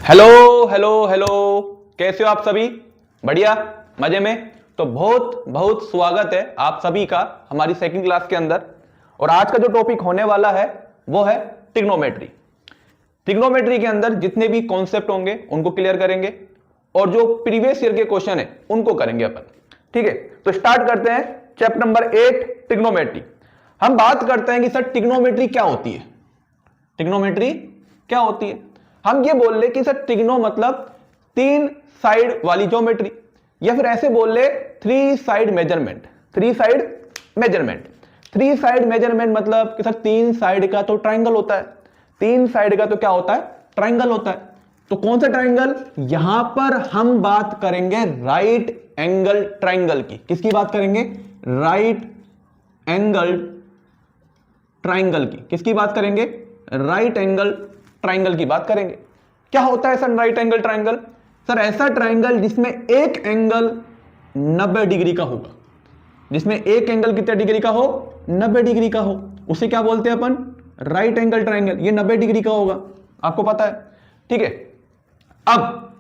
Hello hello hello, कैसे हो आप सभी? बढ़िया, मजे में? तो बहुत बहुत स्वागत है आप सभी का हमारी सेकंड क्लास के अंदर। और आज का जो टॉपिक होने वाला है वो है ट्रिग्नोमेट्री। ट्रिग्नोमेट्री के अंदर जितने भी कॉन्सेप्ट होंगे उनको क्लियर करेंगे और जो प्रीवियस ईयर के क्वेश्चन है उनको करेंगे अपन। ठीक है, तो स्टार्ट करते हैं चैप्टर नंबर 8 ट्रिग्नोमेट्री। हम बात करते हैं कि सर ट्रिग्नोमेट्री क्या होती है। ट्रिग्नोमेट्री क्या होती है? हम ये बोल ले कि सर ट्रिग्नो मतलब तीन साइड वाली ज्योमेट्री, या फिर ऐसे बोल ले three side measurement. Three side measurement, three side measurement मतलब कि सर तीन साइड का तो ट्रायंगल होता है। तीन साइड का तो क्या होता है? ट्रायंगल होता है। तो कौन सा ट्रायंगल? यहां पर हम बात करेंगे राइट एंगल ट्रायंगल की। किसकी बात करेंगे? राइट एंगल ट्रायंगल की। किसकी बात करेंगे? राइट एंगल ट्रायंगल की बात करेंगे। क्या होता है sir right angle triangle? Sir ऐसा ट्रायंगल जिसमें एक एंगल 90 डिग्री का होगा। जिसमें एक एंगल कितने डिग्री का हो? 90 डिग्री का हो, उसे क्या बोलते हैं अपन? Right angle triangle. ये 90 डिग्री का होगा, आपको पता है। ठीक है, अब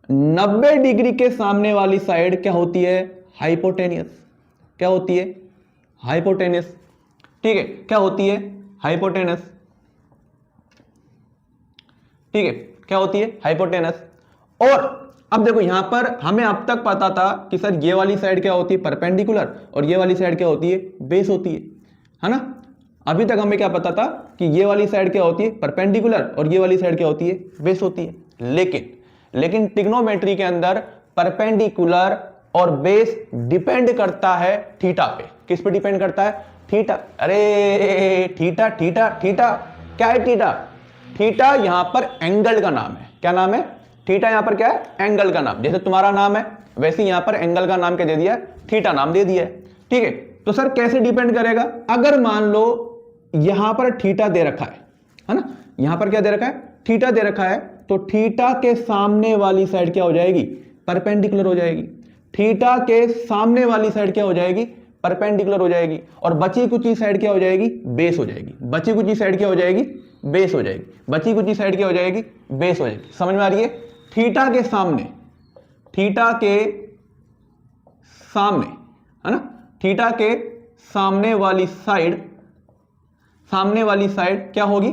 90 डिग्री के सामने वाली साइड क्या होती है? हाइपोटेनियस। क्या होती है? हाइपोटेनियस। ठीक है, क्या होती है? हाइपोटेनस। ठीक है, क्या होती है? हाइपोटेनस। और अब देखो यहां पर हमें अब तक पता था कि सर ये वाली साइड क्या होती है? परपेंडिकुलर, और ये वाली साइड क्या होती है? बेस होती है ना। अभी तक हमें क्या पता था कि ये वाली साइड क्या होती है? परपेंडिकुलर, और ये वाली साइड क्या होती है? बेस होती है। लेकिन ट्रिग्नोमेट्री के अंदर परपेंडिकुलर और बेस डिपेंड करता है थीटा पे। किस पे डिपेंड करता है? थीटा। अरे थीटा थीटा थीटा क्या है? थीटा। थीटा यहां पर एंगल का नाम है। क्या नाम है? थीटा यहां पर क्या है? एंगल का नाम। जैसे तुम्हारा नाम है वैसे यहां पर एंगल का नाम क्या दे दिया? थीटा नाम दे दिया है। ठीक है, तो सर कैसे डिपेंड करेगा? अगर मान लो यहां पर थीटा दे रखा है ना, यहां पर क्या दे रखा है? थीटा दे रखा है, तो थीटा के सामने वाली साइड क्या हो जाएगी? परपेंडिकुलर हो जाएगी। थीटा के सामने वाली साइड क्या हो जाएगी? परपेंडिकुलर हो जाएगी। और बची कुची साइड क्या हो जाएगी? बेस हो जाएगी। बची कुची साइड क्या हो जाएगी? बेस हो जाएगी। बची कुची साइड क्या हो जाएगी? बेस हो जाएगी। समझ में आ रही है? थीटा के सामने, थीटा के सामने है ना, थीटा के सामने वाली साइड, सामने वाली साइड क्या होगी?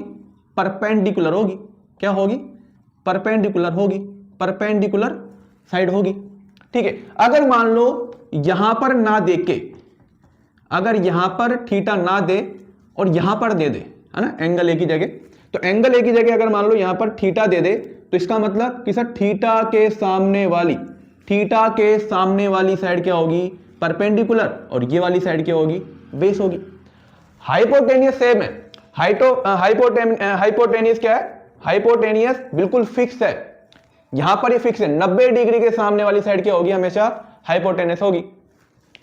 परपेंडिकुलर होगी। क्या होगी? परपेंडिकुलर होगी। परपेंडिकुलर साइड होगी। ठीक है, अगर मान लो यहां पर ना देके, अगर यहां पर थीटा ना दे और यहां पर दे दे, है ना, एंगल एक ही जगह, तो एंगल एक ही जगह अगर मान लो यहां पर थीटा दे दे, तो इसका मतलब कि सर थीटा के सामने वाली, थीटा के सामने वाली साइड क्या होगी? परपेंडिकुलर, और ये वाली साइड क्या होगी? बेस होगी। हाइपोटेनियस सेम है। हाइपोटेनियस क्या है? हाइपोटेनियस बिल्कुल फिक्स है। यहां पर ये फिक्स है, 90 डिग्री के सामने वाली साइड क्या होगी? हमेशा हाइपोटेनियस होगी।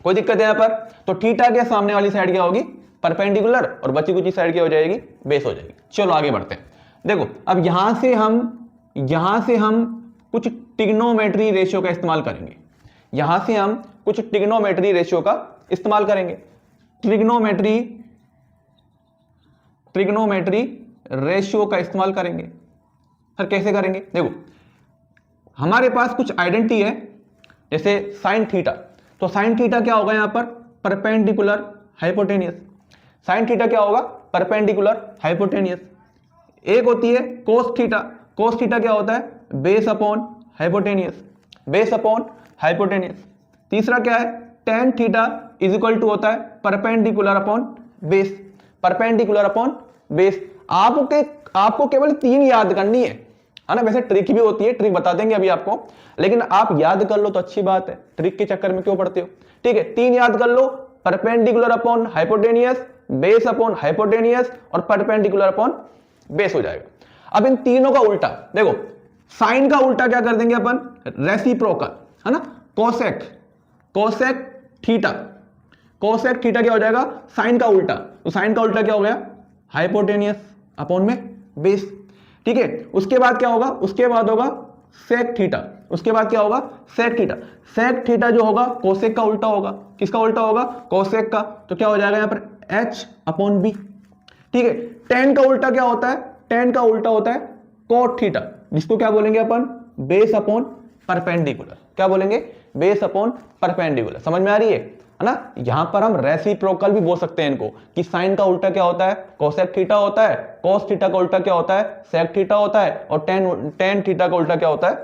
कोई दिक्कत है यहां पर? तो थीटा के सामने वाली साइड क्या होगी? परपेंडिकुलर, और बची कुची साइड क्या हो जाएगी? बेस हो जाएगी। चलो आगे बढ़ते हैं। देखो अब यहां से हम कुछ ट्रिग्नोमेट्री रेशियो का इस्तेमाल करेंगे। यहां से हम कुछ ट्रिग्नोमेट्री रेशियो का इस्तेमाल करेंगे। ट्रिग्नोमेट्री रेशियो का इस्तेमाल करेंगे। सर कैसे करेंगे? देखो हमारे पास कुछ आइडेंटिटी है, जैसे साइन थीटा। तो साइन थीटा क्या होगा यहां पर? Perpendicular hypotenuse. साइन थीटा क्या होगा? Perpendicular hypotenuse. एक होती है कोस थीटा। कोस थीटा क्या होता है? Base upon hypotenuse. Base upon hypotenuse. तीसरा क्या है? Tan theta is equal to होता है perpendicular upon base. Perpendicular upon base. आपको केवल तीन याद करनी है ना। वैसे ट्रिक भी होती है, ट्रिक बता देंगे अभी आपको, लेकिन आप याद कर लो तो अच्छी बात है, ट्रिक के चक्कर में क्यों पड़ते हो? ठीक है, तीन याद कर लो, perpendicular upon hypotenuse, base upon hypotenuse, और परपेंडिकुलर अपॉन बेस हो जाएगा। अब इन तीनों का उल्टा देखो, साइन का उल्टा क्या कर देंगे अपन? रेसिप्रोकल, है ना, cosec. Cosec theta. Cosec theta क्या हो जाएगा? साइन का उल्टा। तो साइन का उल्टा क्या हो गया? हाइपोटेनियस अपॉन में बेस। ठीक है, उसके बाद क्या होगा? उसके बाद होगा सेक थीटा। उसके बाद क्या होगा? Sec theta. सेक थीटा जो होगा कोसेक का उल्टा होगा। किसका उल्टा होगा? कोसेक का। तो क्या हो जाएगा यहां पर? H upon B. ठीक है, टेन का उल्टा क्या होता है? टेन का उल्टा होता है कोट थीटा। जिसको क्या बोलेंगे अपन, बेस अपॉन परपेंडिकुलर। क्या बोलेंगे, बेस अपॉन परपेंडिकुलर। समझ में आ रही है ना। यहां पर हम रेसिप्रोकल भी बोल सकते हैं इनको, कि साइन का उल्टा क्या होता है, कोसेक थीटा होता है, कोस थीटा का उल्टा क्या होता है, सेक थीटा होता है, और टेन थीटा का उल्टा क्या होता है,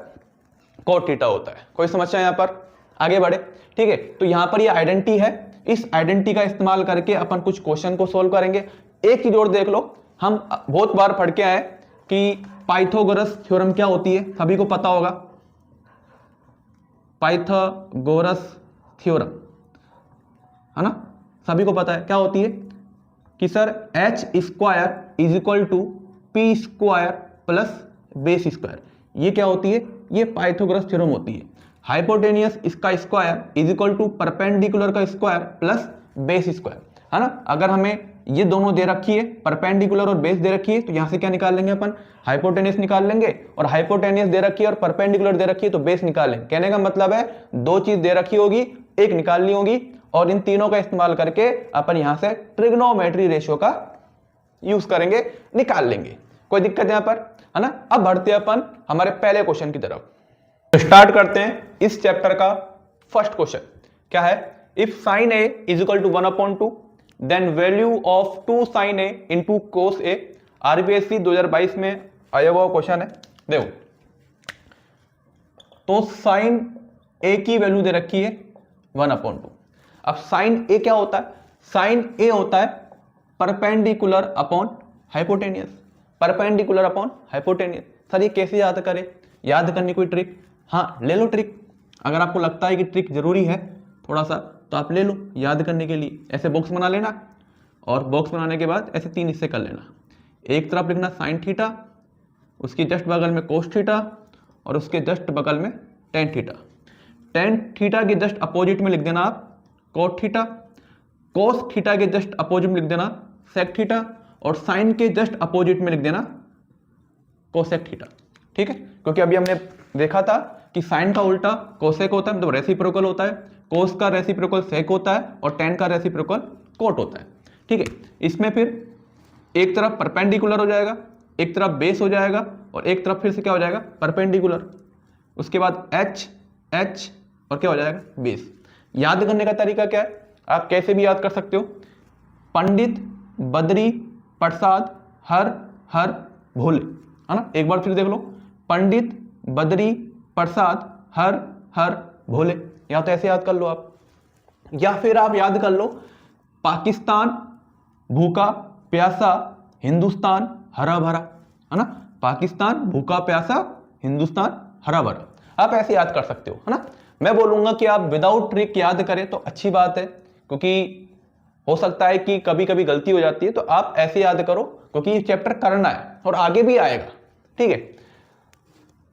कोट थीटा होता है। कोई समस्या यहां पर, आगे बढ़े। ठीक है, तो यहां पर ये आइडेंटिटी है, इस आइडेंटिटी का इस्तेमाल करके अपन कुछ क्वेश्चन को सोल्व करेंगे। एक चीज और देख लो, हम बहुत बार पढ़ के आए कि पाइथागोरस थ्योरम क्या होती है, सभी को पता होगा। पाइथागोरस थ्योरम है ना, सभी को पता है क्या होती है, कि sir H square is equal to P square plus base square. ये क्या होती है, ये पाइथागोरस थ्योरम होती है। हाइपोटेनियस इसका square is equal to perpendicular का स्क्वायर प्लस बेस स्क्वायर, है ना। अगर हमें ये दोनों दे रखी है, परपेंडिकुलर और बेस दे रखी है, तो यहां से क्या निकाल लेंगे अपन, हाइपोटेनियस निकाल लेंगे, और हाइपोटेनियस दे रखी है और परपेंडिकुलर दे रखी है तो बेस निकाल लेंगे। कहने का मतलब है दो चीज दे रखी होगी, एक निकालनी होगी, और इन तीनों का इस्तेमाल करके अपन यहां से ट्रिग्नोमेट्री रेशियो का यूज करेंगे, निकाल लेंगे। कोई दिक्कत यहां पर, है ना। अब बढ़ते हैं अपन हमारे पहले क्वेश्चन की तरफ। स्टार्ट करते हैं इस चैप्टर का फर्स्ट क्वेश्चन। क्या है, if sine A is equal to 1/2 then value of 2 sine A into cos A. RBSC 2022 में आया हुआ क्वेश्चन है। देखो, तो साइन ए की वैल्यू दे रखी है 1/2। अब साइन ए क्या होता है, साइन ए होता है perpendicular upon hypotenuse, perpendicular upon hypotenuse. Sir ये कैसे याद करें, याद करने कोई ट्रिक, हाँ ले लो ट्रिक। अगर आपको लगता है कि ट्रिक जरूरी है थोड़ा सा, तो आप ले लो याद करने के लिए। ऐसे बॉक्स बना लेना, और बॉक्स बनाने के बाद ऐसे 3 हिस्से कर लेना। एक तरफ लिखना साइन थीटा, उसकी जस्ट बगल में कोस थीटा, और उसके जस्ट बगल में टेन थीटा। टेन थीटा के जस्ट अपोजिट में लिख देना आप कोट थीटा, कोस थीटा के जस्ट अपोजिट में लिख देना सेक थीटा, और साइन के जस्ट अपोजिट में लिख देना कोसेक थीटा। ठीक है, क्योंकि अभी हमने देखा था कि साइन का उल्टा कोसेक होता है, मतलब रेसिप्रोकल होता है, कोस का रेसिप्रोकल सेक होता है, और टेन का रेसिप्रोकल कोट होता है। ठीक है, इसमें फिर एक तरफ परपेंडिकुलर हो जाएगा, एक तरफ बेस हो जाएगा, और एक तरफ फिर से क्या हो जाएगा, परपेंडिकुलर। उसके बाद एच एच और क्या हो जाएगा, बेस। याद करने का तरीका क्या है, आप कैसे भी याद कर सकते हो। पंडित बद्री प्रसाद हर हर भोले, है ना। एक बार फिर देख लो, पंडित बद्री प्रसाद हर हर भोले। या तो ऐसे याद कर लो आप, या फिर आप याद कर लो पाकिस्तान भूखा प्यासा हिंदुस्तान हरा भरा, है ना। पाकिस्तान भूखा प्यासा हिंदुस्तान हरा भरा, आप ऐसे याद कर सकते हो, है ना। मैं बोलूंगा कि आप विदाउट ट्रिक याद करें तो अच्छी बात है, क्योंकि हो सकता है कि कभी कभी गलती हो जाती है। तो आप ऐसे याद करो, क्योंकि ये चैप्टर करना है और आगे भी आएगा। ठीक है,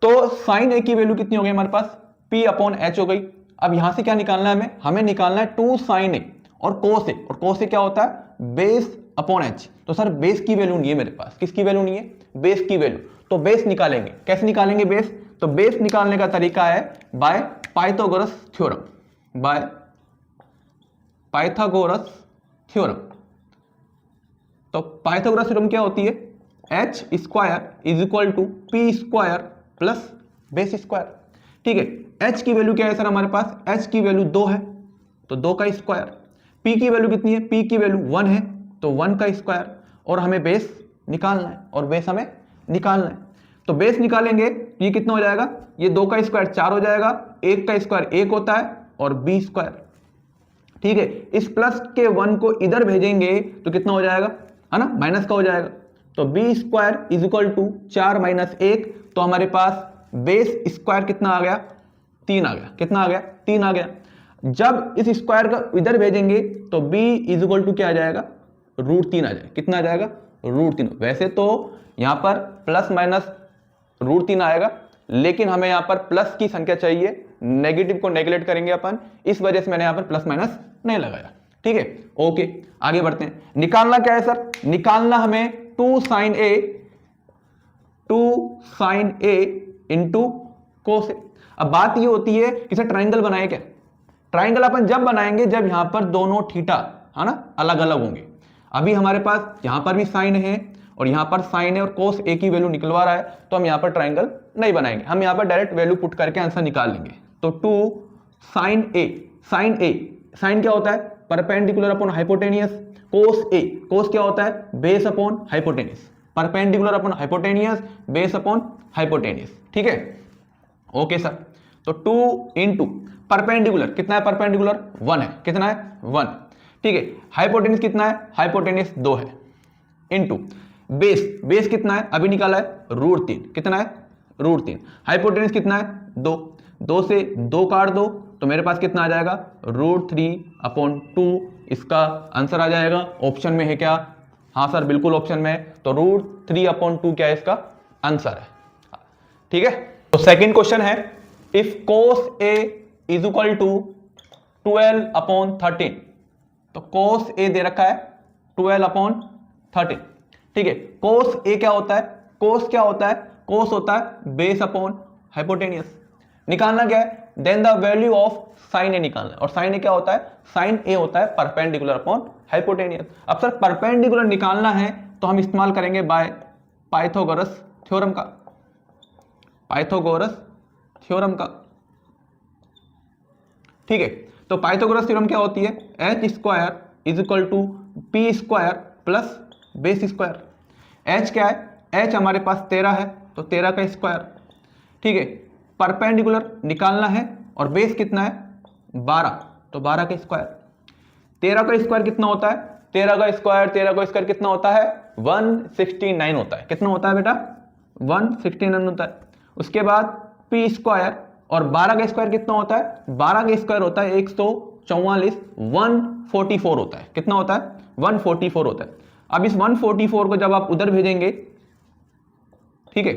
तो साइन ए की वैल्यू कितनी हो गई हमारे पास, P अपॉन एच हो गई। अब यहां से क्या निकालना है हमें निकालना है 2 साइन ए और कोस ए। और कोस ए क्या होता है, बेस अपॉन एच। तो सर बेस की वैल्यू नहीं है मेरे पास, किसकी वैल्यू नहीं है, बेस की वैल्यू। तो बेस निकालेंगे, कैसे निकालेंगे बेस, तो बेस निकालने का तरीका है by Pythagoras theorem, by Pythagoras theorem. तो पाइथागोरस थ्योरम क्या होती है, H square is equal to P square plus base square. ठीक है, एच की वैल्यू क्या है सर हमारे पास, एच की वैल्यू 2 है तो 2 का स्क्वायर। पी की वैल्यू कितनी है, पी की वैल्यू 1 है तो 1 का स्क्वायर। और हमें बेस निकालना है, और बेस हमें निकालना है। तो बेस निकालेंगे ये कितना हो जाएगा, ये 2 का स्क्वायर 4 हो जाएगा, 1 का स्क्वायर 1 होता है, और बी स्क्वायर। ठीक है, इस प्लस के 1 को इधर भेजेंगे तो कितना हो जाएगा, है ना, माइनस का हो जाएगा। तो B square is equal to 4 minus 1, तो हमारे पास बेस स्क्वायर कितना आ गया, 3 आ गया। कितना आ गया, 3 आ गया। जब इस स्क्वायर का इधर भेजेंगे तो b इज इक्वल टू क्या आ जाएगा, √3 आ जाएगा। कितना आ जाएगा, √3। वैसे तो यहां पर प्लस माइनस √3 आएगा, लेकिन हमें यहां पर प्लस की संख्या चाहिए, नेगेटिव को नेगलेक्ट करेंगे अपन, इस वजह से मैंने यहां पर प्लस माइनस नहीं लगाया। ठीक है, ओके आगे बढ़ते हैं। निकालना क्या है सर, निकालना हमें 2 साइन ए इंटू कोस ए। अब बात ये होती है कि सर ट्राइंगल बनाए क्या, ट्राइंगल अपन जब बनाएंगे जब यहां पर दोनों थीटा, है ना, अलग अलग होंगे। अभी हमारे पास यहां पर भी साइन है और यहाँ पर साइन ए और कोस ए की वैल्यू निकलवा रहा है, तो हम यहाँ पर ट्राइंगल नहीं बनाएंगे, हम यहाँ पर डायरेक्ट वैल्यू पुट करके आंसर निकाल लेंगे। तो 2 साइन ए, साइन क्या होता है, परपेंडिकुलर अपॉन हाइपोटेनियस। कोस क्या होता है, base upon hypotenuse. Perpendicular upon hypotenuse, base upon hypotenuse, ठीक है। ओके सर, तो 2 इंटू परपेंडिकुलर कितना है, परपेंडिकुलर 1 है, कितना है 1, ठीक है। हाइपोटेनियस कितना है, हाइपोटेनियस 2 है, इंटू बेस कितना है, अभी निकाला है √3, कितना है √3। हाइपोटेनियस कितना है 2, 2 से 2 काट दो तो मेरे पास कितना आ जाएगा √3/2, इसका आंसर आ जाएगा। ऑप्शन में है क्या, हाँ सर बिल्कुल ऑप्शन में है, तो √3/2 क्या है इसका आंसर है, ठीक है। तो सेकंड क्वेश्चन है, if cos A is equal to 12/13, तो cos A दे रखा है 12/13, ठीक है। cos A क्या होता है, cos क्या होता है, cos होता है बेस अपॉन हाइपोटेनियस। निकालना क्या है, then the value of sine A निकालना है, और साइन ए क्या होता है, साइन ए होता है परपेंडिकुलर अपॉन हाइपोटेनियस। अब सर परपेंडिकुलर निकालना है तो हम इस्तेमाल करेंगे बाय पाइथागोरस थ्योरम का, पाइथागोरस थ्योरम का, ठीक है। तो पाइथागोरस थ्योरम क्या होती है, h² is equal to p² plus base square. h क्या है, h हमारे पास 13 है, तो 13 का स्क्वायर, ठीक है। परपेंडिकुलर निकालना है और बेस कितना है 12, तो 12 का स्क्वायर। 13 का स्क्वायर कितना होता है, 13 का स्क्वायर कितना होता है 169 होता है, कितना होता है बेटा 169 होता है। उसके बाद p² और 12 का स्क्वायर कितना होता है, 12 का स्क्वायर होता है 144, 144 होता है, कितना होता है 144 होता है। अब इस 144 को जब आप उधर भेजेंगे, ठीक है,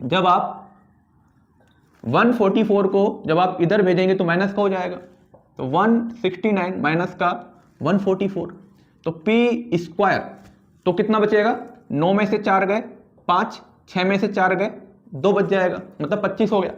जब आप 144 को जब आप इधर भेजेंगे तो माइनस का हो जाएगा, तो 169 माइनस का 144, तो p² तो कितना बचेगा, 9 में से 4 गए 5, 6 में से 4 गए 2 बच जाएगा, मतलब 25 हो गया।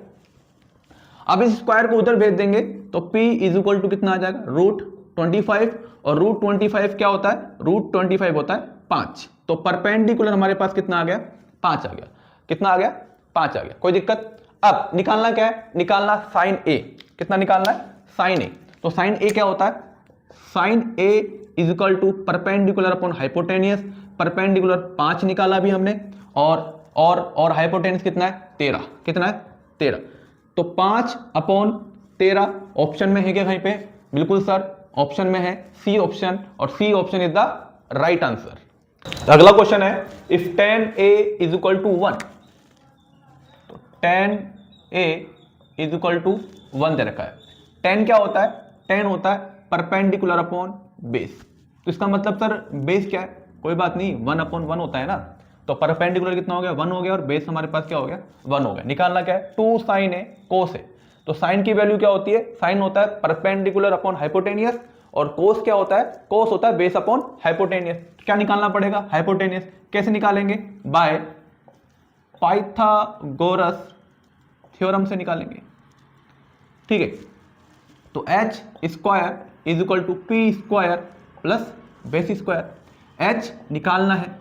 अब इस स्क्वायर को उधर भेज देंगे तो p इज इक्वल टू कितना आ जाएगा √25, और √25 क्या होता है, √25 होता है 5, तो परपेंडिकुलर हमारे पास कितना आ गया 5 आ गया, कितना आ गया 5 आ गया, कोई दिक्कत। अब निकालना क्या है, निकालना साइन ए, कितना निकालना है साइन ए, तो साइन ए क्या होता है, sine A is equal to perpendicular upon hypotenuse. Perpendicular 5 निकाला भी हमने, और हाइपोटेनियस कितना है 13, कितना है 13, तो 5/13 ऑप्शन में है क्या कहीं पे, बिल्कुल सर ऑप्शन में है सी ऑप्शन, और C option is the right answer. अगला क्वेश्चन है, if tan A is equal to 1, तो tan A is equal to 1 दे रखा है। tan क्या होता है, tan होता है परपेंडिकुलर अपॉन बेस, तो इसका मतलब सर बेस क्या है, कोई बात नहीं 1/1 होता है ना, तो परपेंडिकुलर कितना हो गया 1 हो गया, और बेस हमारे पास क्या हो गया 1 हो गया। निकालना क्या है 2 sin A cos A, तो साइन की वैल्यू क्या होती है, साइन होता है परपेंडिकुलर अपॉन हाइपोटेनियस, और कोस क्या होता है, कोस होता है बेस अपॉन हाइपोटेनियस। क्या निकालना पड़ेगा, हाइपोटेनियस। कैसे निकालेंगे, बाय पाइथागोरस थ्योरम से निकालेंगे, ठीक है। तो h² is equal to p² plus base square. h निकालना है,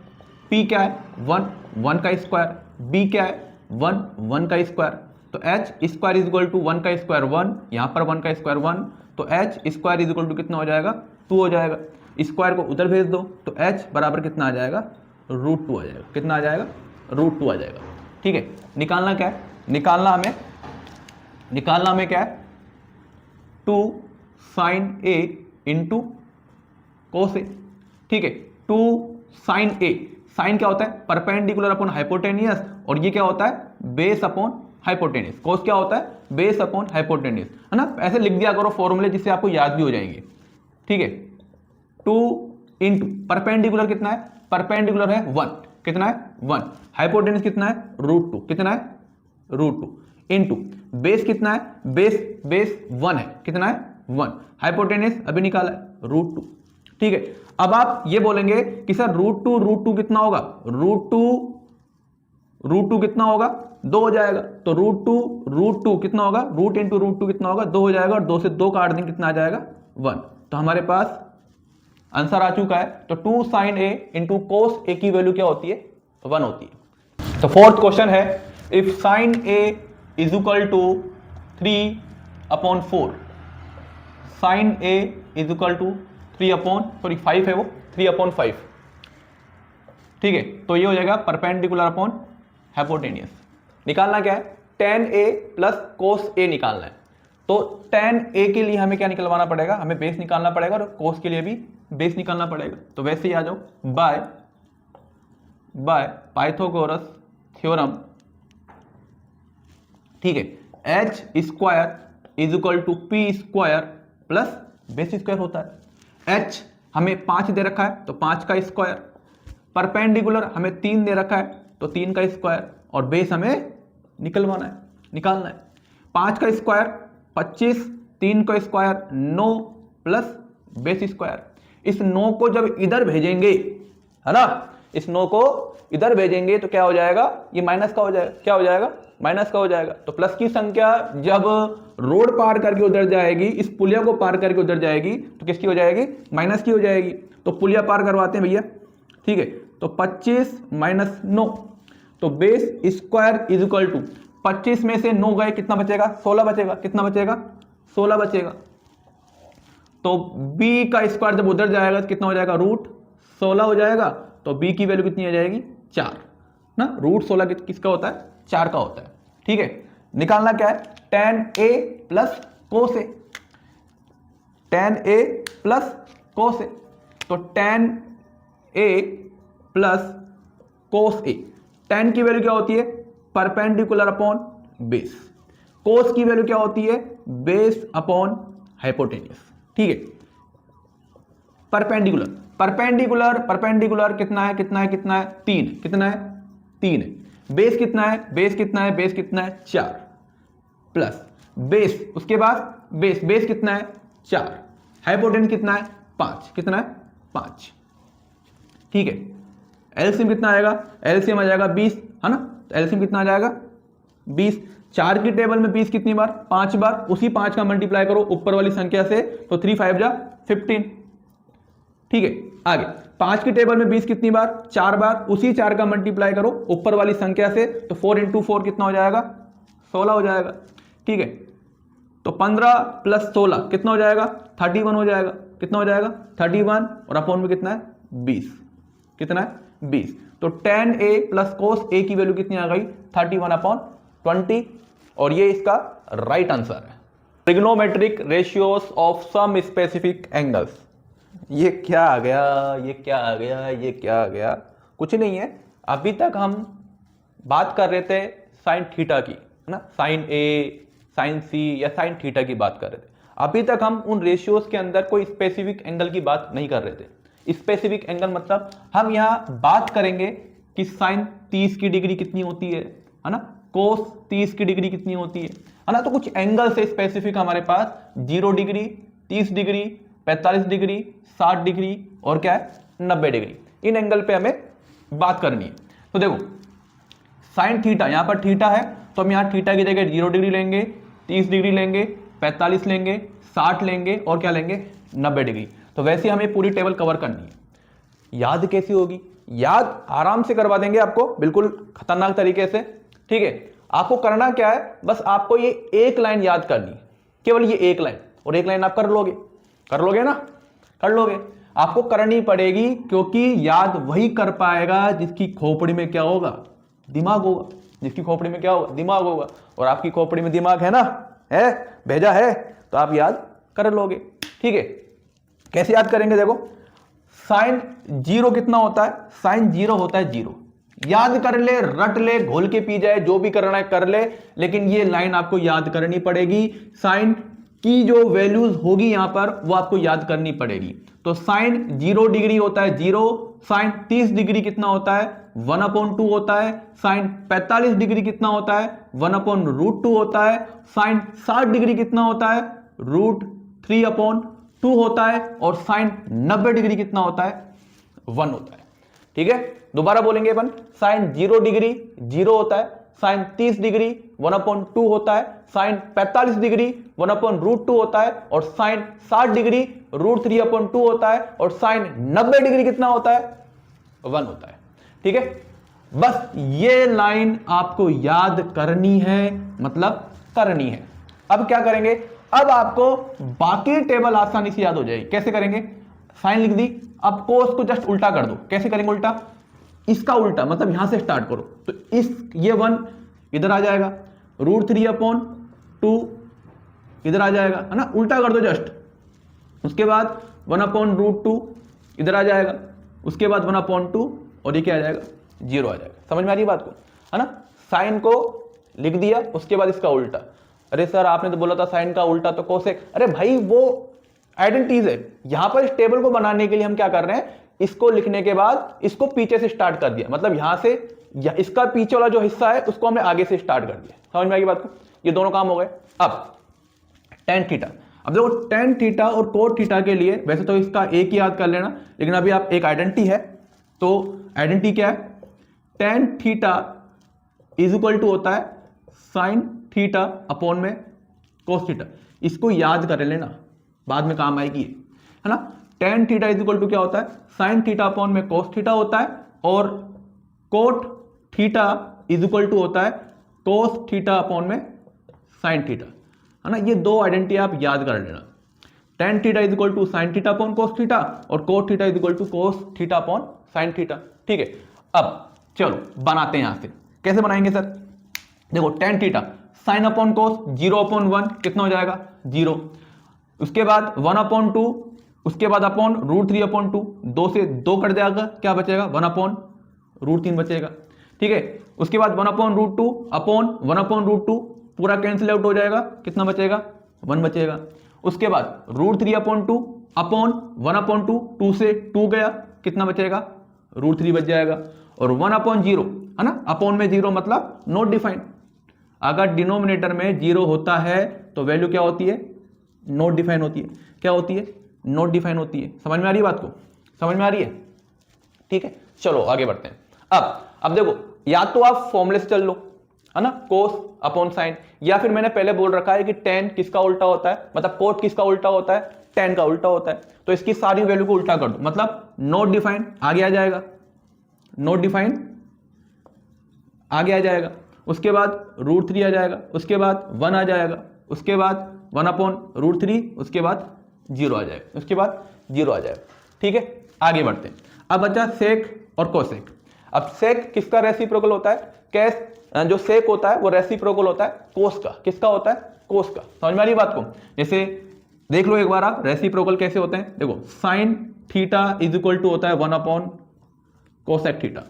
p क्या है 1 का स्क्वायर, b क्या है 1 का स्क्वायर, तो h² इज इक्वल टू 1 का स्क्वायर 1, यहाँ पर 1 का स्क्वायर 1, तो h² इज इक्वल टू कितना हो जाएगा 2 हो जाएगा। स्क्वायर को उधर भेज दो तो h बराबर कितना आ जाएगा √2 आ जाएगा, कितना आ जाएगा √2 आ जाएगा, ठीक है। निकालना क्या है, निकालना हमें क्या है 2 sin A into cos A, ठीक है। 2 sin A, साइन क्या होता है परपेंडिकुलर अपॉन हाइपोटेनियस, और ये क्या होता है बेस अपॉन हाइपोटेनियस। कोस क्या होता है बेस अपॉन हाइपोटेनियस, है ना। ऐसे लिख दिया करो फॉर्मूले जिससे आपको याद भी हो जाएंगे, ठीक है। 2 इंटू परपेंडिकुलर कितना है, परपेंडिकुलर है 1, कितना है 1, हाइपोटेनियस कितना है √2, कितना है √2, इंटू बेस कितना है, बेस 1 है, कितना है 1, हाइपोटेनियस अभी निकाला है √2, ठीक है। अब आप ये बोलेंगे कि सर √2 कितना होगा, √2 कितना होगा 2 हो जाएगा, तो √2 कितना होगा, रूट इंटू √2 कितना होगा 2 हो जाएगा, और 2 से 2 काट देंगे कितना आ जाएगा 1, तो हमारे पास आंसर आ चुका है। तो 2 sin a into cos A की वैल्यू क्या होती है? 1 होती है। तो फोर्थ क्वेश्चन है, if sin a is equal to 3/4, sin a is equal to 5 है वो, 3/5, ठीक है। तो ये हो जाएगा परपेंडिकुलर अपॉन हाइपोटेनियस। निकालना क्या है? tan a plus cos a निकालना है। तो tan a के लिए हमें क्या निकलवाना पड़ेगा? हमें बेस निकालना पड़ेगा, और cos के लिए भी बेस निकालना पड़ेगा। तो वैसे ही आ जाओ, बाय पाइथागोरस थ्योरम, ठीक है। h square is equal to P square plus base square होता है। h हमें 5 दे रखा है तो 5 का स्क्वायर, परपेंडिकुलर हमें 3 दे रखा है तो 3 का स्क्वायर, और बेस हमें निकालना है। 5 का स्क्वायर 25, 3 का स्क्वायर 9 प्लस बेस स्क्वायर। इस 9 को जब इधर भेजेंगे, है ना, इस 9 को इधर भेजेंगे तो क्या हो जाएगा? ये माइनस का हो जाएगा। क्या हो जाएगा? माइनस का हो जाएगा। तो प्लस की संख्या जब रोड पार करके उधर जाएगी, इस पुलिया को पार करके उधर जाएगी, तो किसकी हो जाएगी? माइनस की हो जाएगी। तो पुलिया पार करवाते हैं भैया, ठीक है। तो 25 माइनस 9, तो base square is equal to 25 में से 9 गए, कितना बचेगा? 16 बचेगा। कितना बचेगा? 16 बचेगा। तो b का स्क्वायर जब उधर जाएगा तो कितना हो जाएगा? √16 हो जाएगा। तो b की वैल्यू कितनी हो जाएगी? 4 ना। √16 किसका होता है? 4 का होता है, ठीक है। निकालना क्या है? tan a plus cos a, tan a plus cos a। तो tan a plus cos a, tan की वैल्यू क्या होती है? Perpendicular upon base. cos की वैल्यू क्या होती है? बेस अपॉन हाइपोटेनियस, ठीक है। परपेंडिकुलर कितना है? 3। कितना है? 3 है। बेस कितना है? 4 प्लस बेस, उसके बाद बेस कितना है? 4। हाइपोटेनियस कितना है? 5। कितना है? 5, ठीक है। एलसीएम कितना आएगा? एलसीएम आ जाएगा 20, है ना। तो एलसीएम कितना आ जाएगा? 20। 4 की टेबल में 20 कितनी बार? 5 बार। उसी 5 का मल्टीप्लाई करो ऊपर वाली संख्या से, तो 3 5 जा 15, ठीक है। आगे 5 की टेबल में 20 कितनी बार? 4 बार। उसी 4 का मल्टीप्लाई करो ऊपर वाली संख्या से, तो 4 × 4 कितना हो जाएगा? 16 हो जाएगा, ठीक है। तो 15 प्लस 16 कितना हो जाएगा? 31 हो जाएगा। कितना हो जाएगा? 31, और अपॉन में कितना है? 20। कितना है? 20। तो tan a plus cos a की वैल्यू कितनी आ गई? 31/20, और ये इसका राइट आंसर है। Trigonometric ratios of some specific angles. ये क्या आ गया? कुछ नहीं है। अभी तक हम बात कर रहे थे साइन थीटा की, है ना, साइन a, साइन c या साइन थीटा की बात कर रहे थे। अभी तक हम उन रेशियोज के अंदर कोई स्पेसिफिक एंगल की बात नहीं कर रहे थे। स्पेसिफिक एंगल मतलब हम यहां बात करेंगे कि साइन 30 की डिग्री कितनी होती है ना, कोस 30 की डिग्री कितनी होती है ना। तो कुछ एंगल से स्पेसिफिक हमारे पास 0 डिग्री, 30 डिग्री, 45 डिग्री, 60 डिग्री, और क्या है? 90 डिग्री। इन एंगल पे हमें बात करनी है। तो देखो साइन थीटा, यहां पर थीटा है तो हम यहां थीटा की जगह 0 डिग्री लेंगे, 30 डिग्री लेंगे, 45 लेंगे, 60 लेंगे, और क्या लेंगे? 90 डिग्री। तो वैसे हमें पूरी टेबल कवर करनी है। याद कैसी होगी? याद आराम से करवा देंगे आपको, बिल्कुल खतरनाक तरीके से, ठीक है। आपको करना क्या है? बस आपको ये एक लाइन याद करनी है, केवल ये एक लाइन, और एक लाइन आप कर लोगे ना? कर लोगे। आपको करनी पड़ेगी, क्योंकि याद वही कर पाएगा जिसकी खोपड़ी में क्या होगा? दिमाग होगा। जिसकी खोपड़ी में क्या होगा? दिमाग होगा। और आपकी खोपड़ी में दिमाग है ना, है, भेजा है, तो आप याद कर लोगे, ठीक है। कैसे याद करेंगे? देखो साइन 0 कितना होता है? साइन 0 होता है 0। याद कर ले, रट ले, घोल के पी जाए, जो भी करना है कर ले, लेकिन ये लाइन आपको याद करनी पड़ेगी। साइन की जो वैल्यूज होगी यहां पर, वो आपको याद करनी पड़ेगी। तो साइन 0 डिग्री होता है 0। साइन 30 डिग्री कितना होता है? 1/2 होता है। साइन 45 डिग्री कितना होता है? 1/√2 होता है। साइन 60 डिग्री कितना होता है? √3/2 होता है। और साइन 90 डिग्री कितना होता है? 1 होता है, ठीक है। दोबारा बोलेंगे अपन, साइन 0 डिग्री 0 होता है, साइन 30 डिग्री 1/2 होता है, साइन 45 डिग्री 1/√2 होता है, और साइन 60 डिग्री √3/2 होता है, और साइन 90 डिग्री कितना होता है? 1 होता है। ठीक है, बस ये लाइन आपको याद करनी है, मतलब करनी है। अब क्या करेंगे, अब आपको बाकी टेबल आसानी से याद हो जाएगी। कैसे करेंगे? साइन लिख दी, अब कोस को जस्ट उल्टा कर दो। कैसे करेंगे उल्टा? इसका उल्टा, मतलब यहां से स्टार्ट करो, तो इस ये 1 इधर आ जाएगा, √3/2 इधर आ जाएगा, है ना, उल्टा कर दो जस्ट। उसके बाद 1/√2 इधर आ जाएगा, उसके बाद 1/2, और ये क्या आ जाएगा? 0 आ जाएगा। समझ में आ रही बात को, है ना? साइन को लिख दिया, उसके बाद इसका उल्टा। अरे सर आपने तो बोला था साइन का उल्टा तो कोसेक। अरे भाई वो आइडेंटिटीज है। यहां पर इस टेबल को बनाने के लिए हम क्या कर रहे हैं, इसको लिखने के बाद इसको पीछे से स्टार्ट कर दिया, मतलब यहां से इसका पीछे वाला जो हिस्सा है उसको हमने आगे से स्टार्ट कर दिया। समझ में आई बात को? ये दोनों काम हो गए। अब टेन थीटा, अब देखो टेन थीटा और कोट थीटा के लिए वैसे तो इसका एक ही याद कर लेना, लेकिन अभी आप एक आइडेंटिटी है, तो आइडेंटिटी क्या है? Tan theta is equal to होता है साइन थीटा अपॉन में कोस थीटा। इसको याद कर लेना, बाद में काम आएगी, है ना। Tan theta is equal to क्या होता है? साइन थीटा अपॉन में कोस थीटा होता है, और cot theta is equal to होता है कोस थीटा अपॉन में साइन थीटा, है ना। ये दो आइडेंटिटी आप याद कर लेना। Tan theta is equal to sine theta upon cos theta, और cot theta is equal to cos theta upon sine theta. ठीक है, अब चलो बनाते हैं यहां से। कैसे बनाएंगे सर? देखो टेन थीटा साइन अपॉन कोस 0/1 कितना हो जाएगा? 0। उसके बाद 1/2, उसके बाद अपॉन √3/2, 2 से 2 कट जाएगा, क्या बचेगा? 1/√3 बचेगा। ठीक है, उसके बाद 1/√2 अपॉन 1/√2 पूरा कैंसिल आउट हो जाएगा, कितना बचेगा? 1 बचेगा। उसके बाद √3/2 अपॉन 1/2, 2 से 2 गया, कितना बचेगा? √3 बच जाएगा। और 1/0, है ना, अपॉन में 0 मतलब नॉट डिफाइंड। अगर डिनोमिनेटर में 0 होता है तो वैल्यू क्या होती है? नॉट डिफाइन होती है। क्या होती है? नॉट डिफाइन होती है। समझ में आ रही है बात को? समझ में आ रही है? ठीक है, चलो आगे बढ़ते हैं। अब देखो, या तो आप फॉर्मूले से चल लो, है ना, कोस अपॉन साइन, या फिर मैंने पहले बोल रखा है कि टेन किसका उल्टा होता है, मतलब कोट किसका उल्टा होता है? टेन का उल्टा होता है। तो इसकी सारी वैल्यू को उल्टा कर दो, मतलब नॉट डिफाइन आगे आ जाएगा, नॉट डिफाइन आगे आ जाएगा, उसके बाद √3 आ जाएगा, उसके बाद 1 आ जाएगा, उसके बाद 1/√3, उसके बाद 0 आ जाएगा, उसके बाद 0 आ जाएगा। ठीक है, आगे बढ़ते हैं। अब बचा सेक और कोसेक। अब सेक किसका रेसिप्रोकल होता है? कैस जो सेक होता है वो रेसिप्रोकल होता है कोस का। किसका होता है? कोस का। समझ में आ रही बात को? जैसे देख लो एक बार आप रेसिप्रोकल कैसे होते हैं। देखो sine theta is equal to होता है 1/कोसेक थीटा,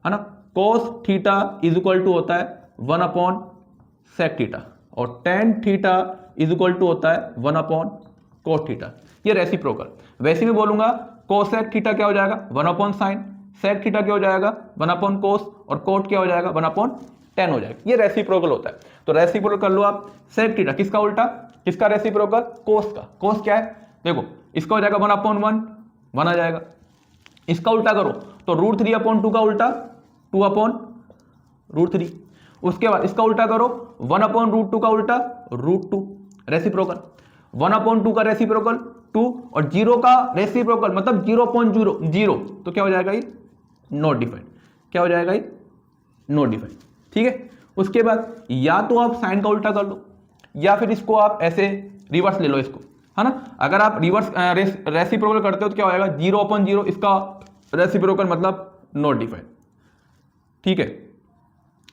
है ना। Cos theta is equal to होता है 1/सेक थीटा, और tan theta is equal to होता है 1/कोस थीटा। ये रेसिप्रोकल। वैसे भी बोलूंगा कोसेक थीटा क्या हो जाएगा? 1/साइन, सेक थीटा क्या हो जाएगा? 1/कोस, और कोट क्या हो जाएगा? 1/10 हो जाएगा। ये रेसिप्रोकल होता है। तो रेसिप्रोकल कर लो आप। सेक थीटा किसका उल्टा? किसका रेसिप्रोकल? कोस का। कोस क्या है? देखो इसका हो जाएगा 1/1, 1 आ जाएगा। इसका उल्टा करो तो √3/2 का उल्टा 2/√3। उसके बाद इसका उल्टा करो 1/√2 का उल्टा √2। रेसिप्रोकल 1/2 का रेसिप्रोकल 2, और 0 का रेसिप्रोकल मतलब 0/0, तो क्या हो जाएगा? ये नॉट डिफाइंड। क्या हो जाएगा? ये नॉट डिफाइंड। ठीक है, उसके बाद या तो आप साइन का उल्टा कर लो, या फिर इसको आप ऐसे रिवर्स ले लो इसको, है ना। अगर आप रिवर्स रेसिप्रोकल करते हो तो क्या हो जाएगा? 0/0, इसका रेसिप्रोकल मतलब नॉट डिफाइंड। ठीक है,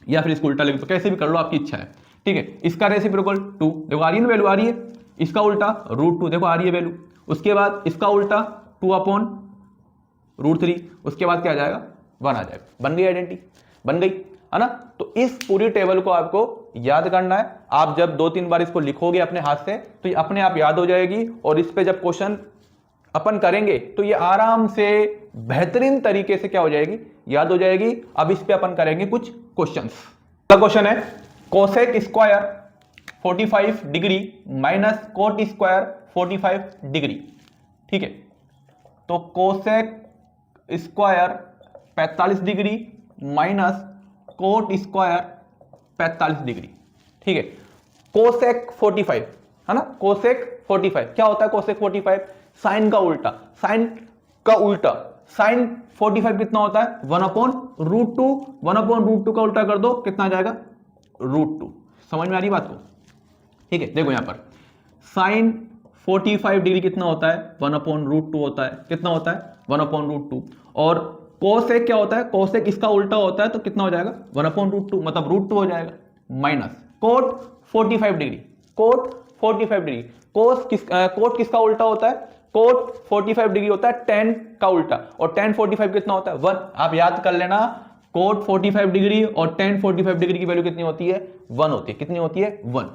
या फिर इसको उल्टा लिख दो, कैसे भी कर लो, आपकी इच्छा है। ठीक है, इसका रेसिप्रोकल 2, देखो आ रही है ना वैल्यू, आ रही है। इसका उल्टा √2, देखो आ रही है वैल्यू। उसके बाद इसका उल्टा 2/√3, उसके बाद क्या आ जाएगा? 1 आ जाएगा। बन गई आइडेंटिटी, बन गई, है ना। तो इस पूरी टेबल को आपको याद करना है। आप जब 2-3 बार इसको लिखोगे अपने हाथ से तो ये अपने आप याद हो जाएगी, और इस पे जब क्वेश्चन अपन करेंगे तो ये आराम से बेहतरीन तरीके से क्या हो जाएगी? याद हो जाएगी। अब इस पे अपन करेंगे कुछ क्वेश्चंस। अगला क्वेश्चन है cosec square 45 degree minus cot square 45 degree. ठीक है, तो cosec square 45 degree minus cot square 45 degree, ठीक है। कोसेक 45 है ना, कोसेक 45 क्या होता है? कोसेक 45 साइन का उल्टा, साइन का उल्टा, साइन 45 कितना होता है? 1/√2, 1/√2 का उल्टा कर दो कितना आ जाएगा? √2। समझ में आ रही बात को? ठीक है, देखो यहां पर साइन 45 डिग्री कितना होता है? 1/√2 होता है। कितना होता है? 1/√2। और कोसेक क्या होता है? कोसेक इसका उल्टा होता है, तो कितना हो जाएगा? 1/√2, मतलब √2 हो जाएगा। Minus cot 45 degree, cot 45 degree, cot किसका उल्टा होता है? कोट 45 डिग्री होता है tan का उल्टा, और tan 45 कितना होता है? 1। आप याद कर लेना, कोट 45 डिग्री और tan 45 डिग्री की वैल्यू कितनी होती है? 1 होती है। कितनी होती है? 1।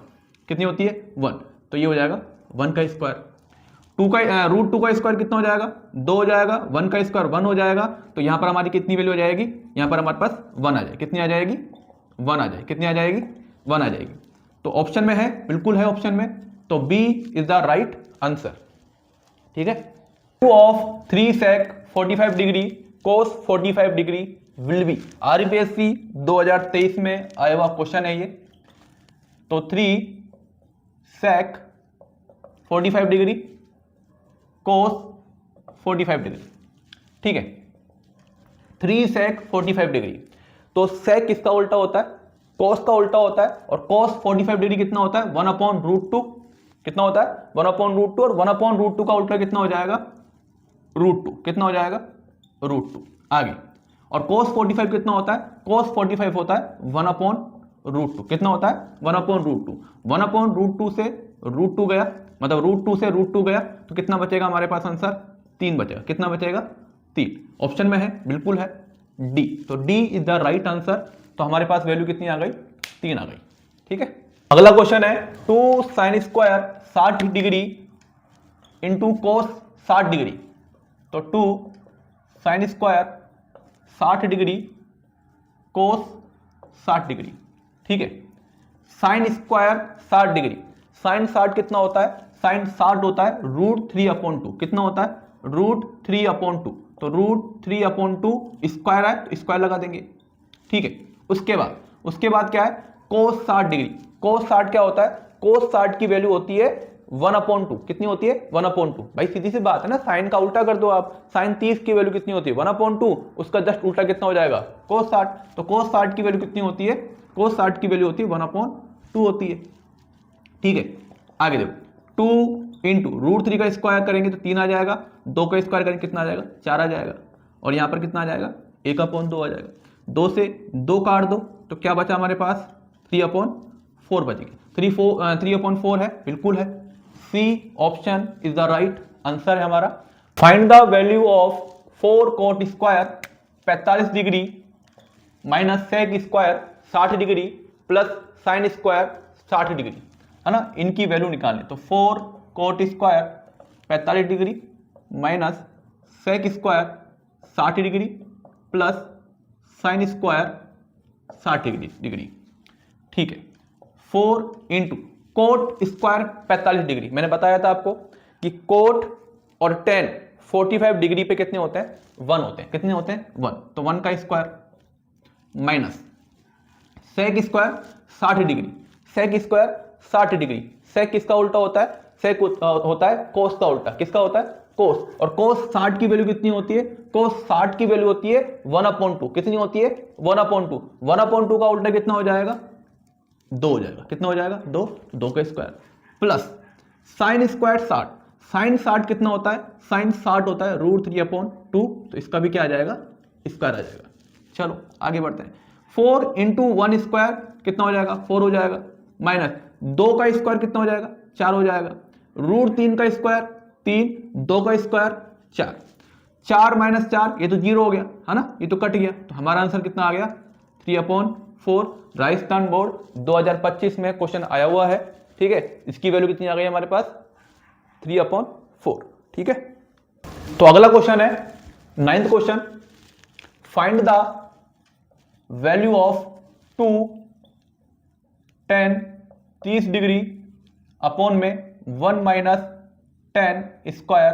कितनी होती है? 1। तो ये हो जाएगा 1 का स्क्वायर, √2 का स्क्वायर कितना हो जाएगा? 2 हो जाएगा। 1 का स्क्वायर 1 हो जाएगा। तो यहां पर हमारी कितनी वैल्यू आ जाएगी? यहां पर हमारे पास 1 आ जाएगी। कितनी आ जाएगी? 1 आ जाएगी। कितनी आ जाएगी? 1 आ जाएगी। तो ऑप्शन में है, बिल्कुल है ऑप्शन में। तो B is the right answer, ठीक है। Value of 3 sec 45 degree cos 45 degree will be, RBSC 2023 में आया हुआ क्वेश्चन है ये। तो 3 sec 45 डिग्री cos 45 डिग्री, ठीक है। 3 sec 45 डिग्री, तो sec किसका उल्टा होता है? cos का उल्टा होता है। और cos 45 डिग्री कितना होता है? 1/√2। कितना होता है? 1/√2। और 1/√2 का उल्टा कितना हो जाएगा? √2। कितना हो जाएगा? √2। आगे, और cos 45 कितना होता है? cos 45 होता है 1/√2। कितना होता है? 1/√2। 1/√2 से √2 गया, मतलब √2 से √2 गया, तो कितना बचेगा हमारे पास आंसर? 3 बचेगा। कितना बचेगा? 3। ऑप्शन में है, बिल्कुल है, डी। तो D is the right answer. तो हमारे पास वैल्यू कितनी आ गई? 3 आ गई, ठीक है। अगला क्वेश्चन है 2 sin square 60 degree into cos 60 degree. तो 2 sin square 60 degree cos 60 degree, ठीक है। साइन स्क्वायर 60 डिग्री, साइन 60 कितना होता है? साइन 60 होता है √3/2। कितना होता है? √3/2। तो √3/2 स्क्वायर है, तो स्क्वायर लगा देंगे, ठीक है। उसके बाद क्या है? cos 60 degree. cos 60 क्या होता है? cos 60 की वैल्यू होती है 1/2। कितनी होती है? 1/2। भाई सीधी सी बात है ना, साइन का उल्टा कर दो आप। साइन 30 की वैल्यू कितनी होती है? 1/2। उसका जस्ट उल्टा कितना हो जाएगा? cos 60। तो cos 60 की वैल्यू कितनी होती है? cos 60 की वैल्यू होती है 1/2 होती है, ठीक है। आगे देखो, 2 इंटू √3 का स्क्वायर करेंगे तो 3 आ जाएगा। 2 का स्क्वायर करेंगे कितना आ जाएगा? 4 आ जाएगा। और यहां पर कितना आ जाएगा? 1/2 आ जाएगा। 2 से 2 काट दो तो क्या बचा हमारे पास? 3/4 बचेगी। 3/4 है, बिल्कुल है। C option is the right answer है हमारा। Find the value of 4 cot square 45 degree minus sec square 60 degree plus sine square 60 degree, है ना। इनकी वैल्यू निकालें। तो 4 cot square 45 degree minus sec square 60 degree plus sine square 60 degree, ठीक है। 4 into coat square 45 degree, मैंने बताया था आपको कि कोट और tan 45 डिग्री पे कितने होते हैं? 1 होते हैं। कितने होते हैं? 1। तो 1 का square minus sec square 60 degree, sec square 60 degree. Sec किसका उल्टा होता है? सेक होता है कोस का उल्टा। किसका होता है? कोस। और कोस 60 की वैल्यू कितनी होती है? कोस 60 की वैल्यू होती है 1/2। कितनी होती है? 1/2। 1/2 का उल्टा कितना हो जाएगा? 2 हो जाएगा। कितना हो जाएगा? 2। 2 का square plus sine square 60। Sine 60 कितना होता है? साइन 60 होता है √3/2। तो इसका भी क्या आ जाएगा? स्क्वायर आ जाएगा। चलो आगे बढ़ते हैं। 4 इंटू 1 स्क्वायर कितना हो जाएगा? 4 हो जाएगा। माइनस 2 का स्क्वायर कितना हो जाएगा? 4 हो जाएगा। √3 का स्क्वायर 3, 2 का स्क्वायर 4। 4 माइनस 4 ये तो 0 हो गया, है ना, ये तो कट गया। तो हमारा आंसर कितना आ गया? 3/4। राजस्थान बोर्ड 2025 में क्वेश्चन आया हुआ है, ठीक है। इसकी वैल्यू कितनी आ गई हमारे पास? 3/4, ठीक है। तो अगला क्वेश्चन है 9th question. Find the value of 2 tan 30 degree upon में 1 माइनस tan स्क्वायर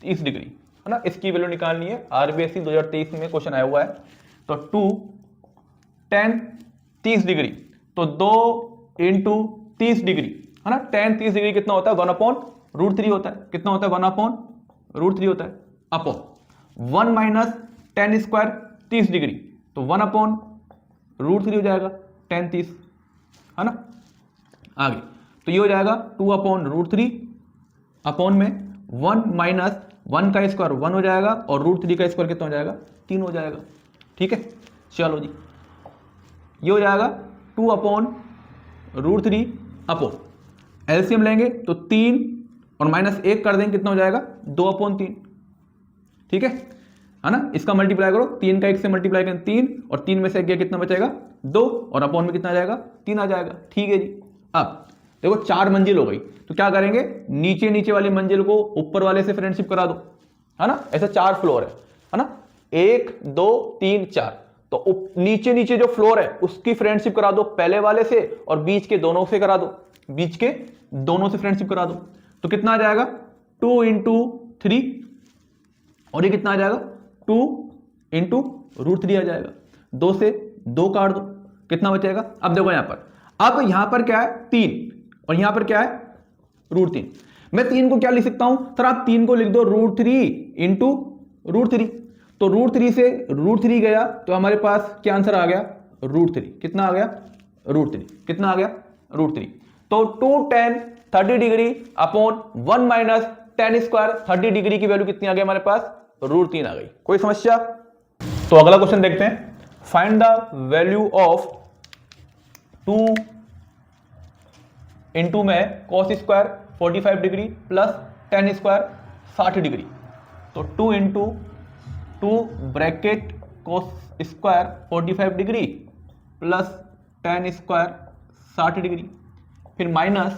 30 डिग्री, है ना। इसकी वैल्यू निकालनी है। आरबीएससी 2023 में क्वेश्चन आया हुआ है। तो 2 tan 30 डिग्री, तो 2 इंटू 30 डिग्री, है ना, tan 30 डिग्री कितना होता है, 1/√3 होता है। कितना होता है, 1/√3 होता है, upon 1 minus tan square 30 degree, तो 1/√3 हो जाएगा tan 30, है ना। आगे तो ये हो जाएगा 2/√3 अपॉन में 1 माइनस 1 का स्क्वायर 1 हो जाएगा और √3 का स्क्वायर कितना हो जाएगा, 3 हो जाएगा। ठीक है, चलो जी, ये हो जाएगा 2/√3 अपॉन एलसीएम लेंगे तो 3 और -1 कर देंगे, कितना हो जाएगा, 2/3। ठीक है ना। इसका मल्टीप्लाई करो, 3 का 1 से मल्टीप्लाई करें 3 और 3 में से 1 गया, कितना बचेगा, 2 और अपॉन में कितना आ जाएगा, 3 आ जाएगा। ठीक है जी। अब देखो 4 मंजिल हो गई, तो क्या करेंगे, नीचे नीचे वाली मंजिल को ऊपर वाले से फ्रेंडशिप करा दो, है ना। ऐसे 4 फ्लोर है ना, 1 2 3 4, तो नीचे नीचे जो फ्लोर है उसकी फ्रेंडशिप करा दो पहले वाले से और बीच के दोनों से करा दो, बीच के दोनों से फ्रेंडशिप करा दो। तो कितना आ जाएगा, 2 इंटू 3 और ये कितना आ जाएगा, 2 इंटू √3 आ जाएगा। 2 से 2 काट दो, कितना बचेगा। अब देखो अब यहां पर क्या है, 3 और यहां पर क्या है, √3। मैं 3 को क्या लिख सकता हूं सर, आप 3 को लिख दो √3 इंटू √3, तो √3 से √3 गया तो हमारे पास क्या आंसर आ गया, √3। कितना आ गया, √3। कितना आ गया, √3। तो 2 tan 30 degree upon 1 minus tan square 30 degree की वैल्यू कितनी आ गई हमारे पास, √3 आ गई। कोई समस्या। तो अगला क्वेश्चन देखते हैं, find the value of 2 into में cos square 45 degree plus tan square 60 degree. तो 2 into 2 bracket cos square 45 degree plus tan square 60 degree, फिर minus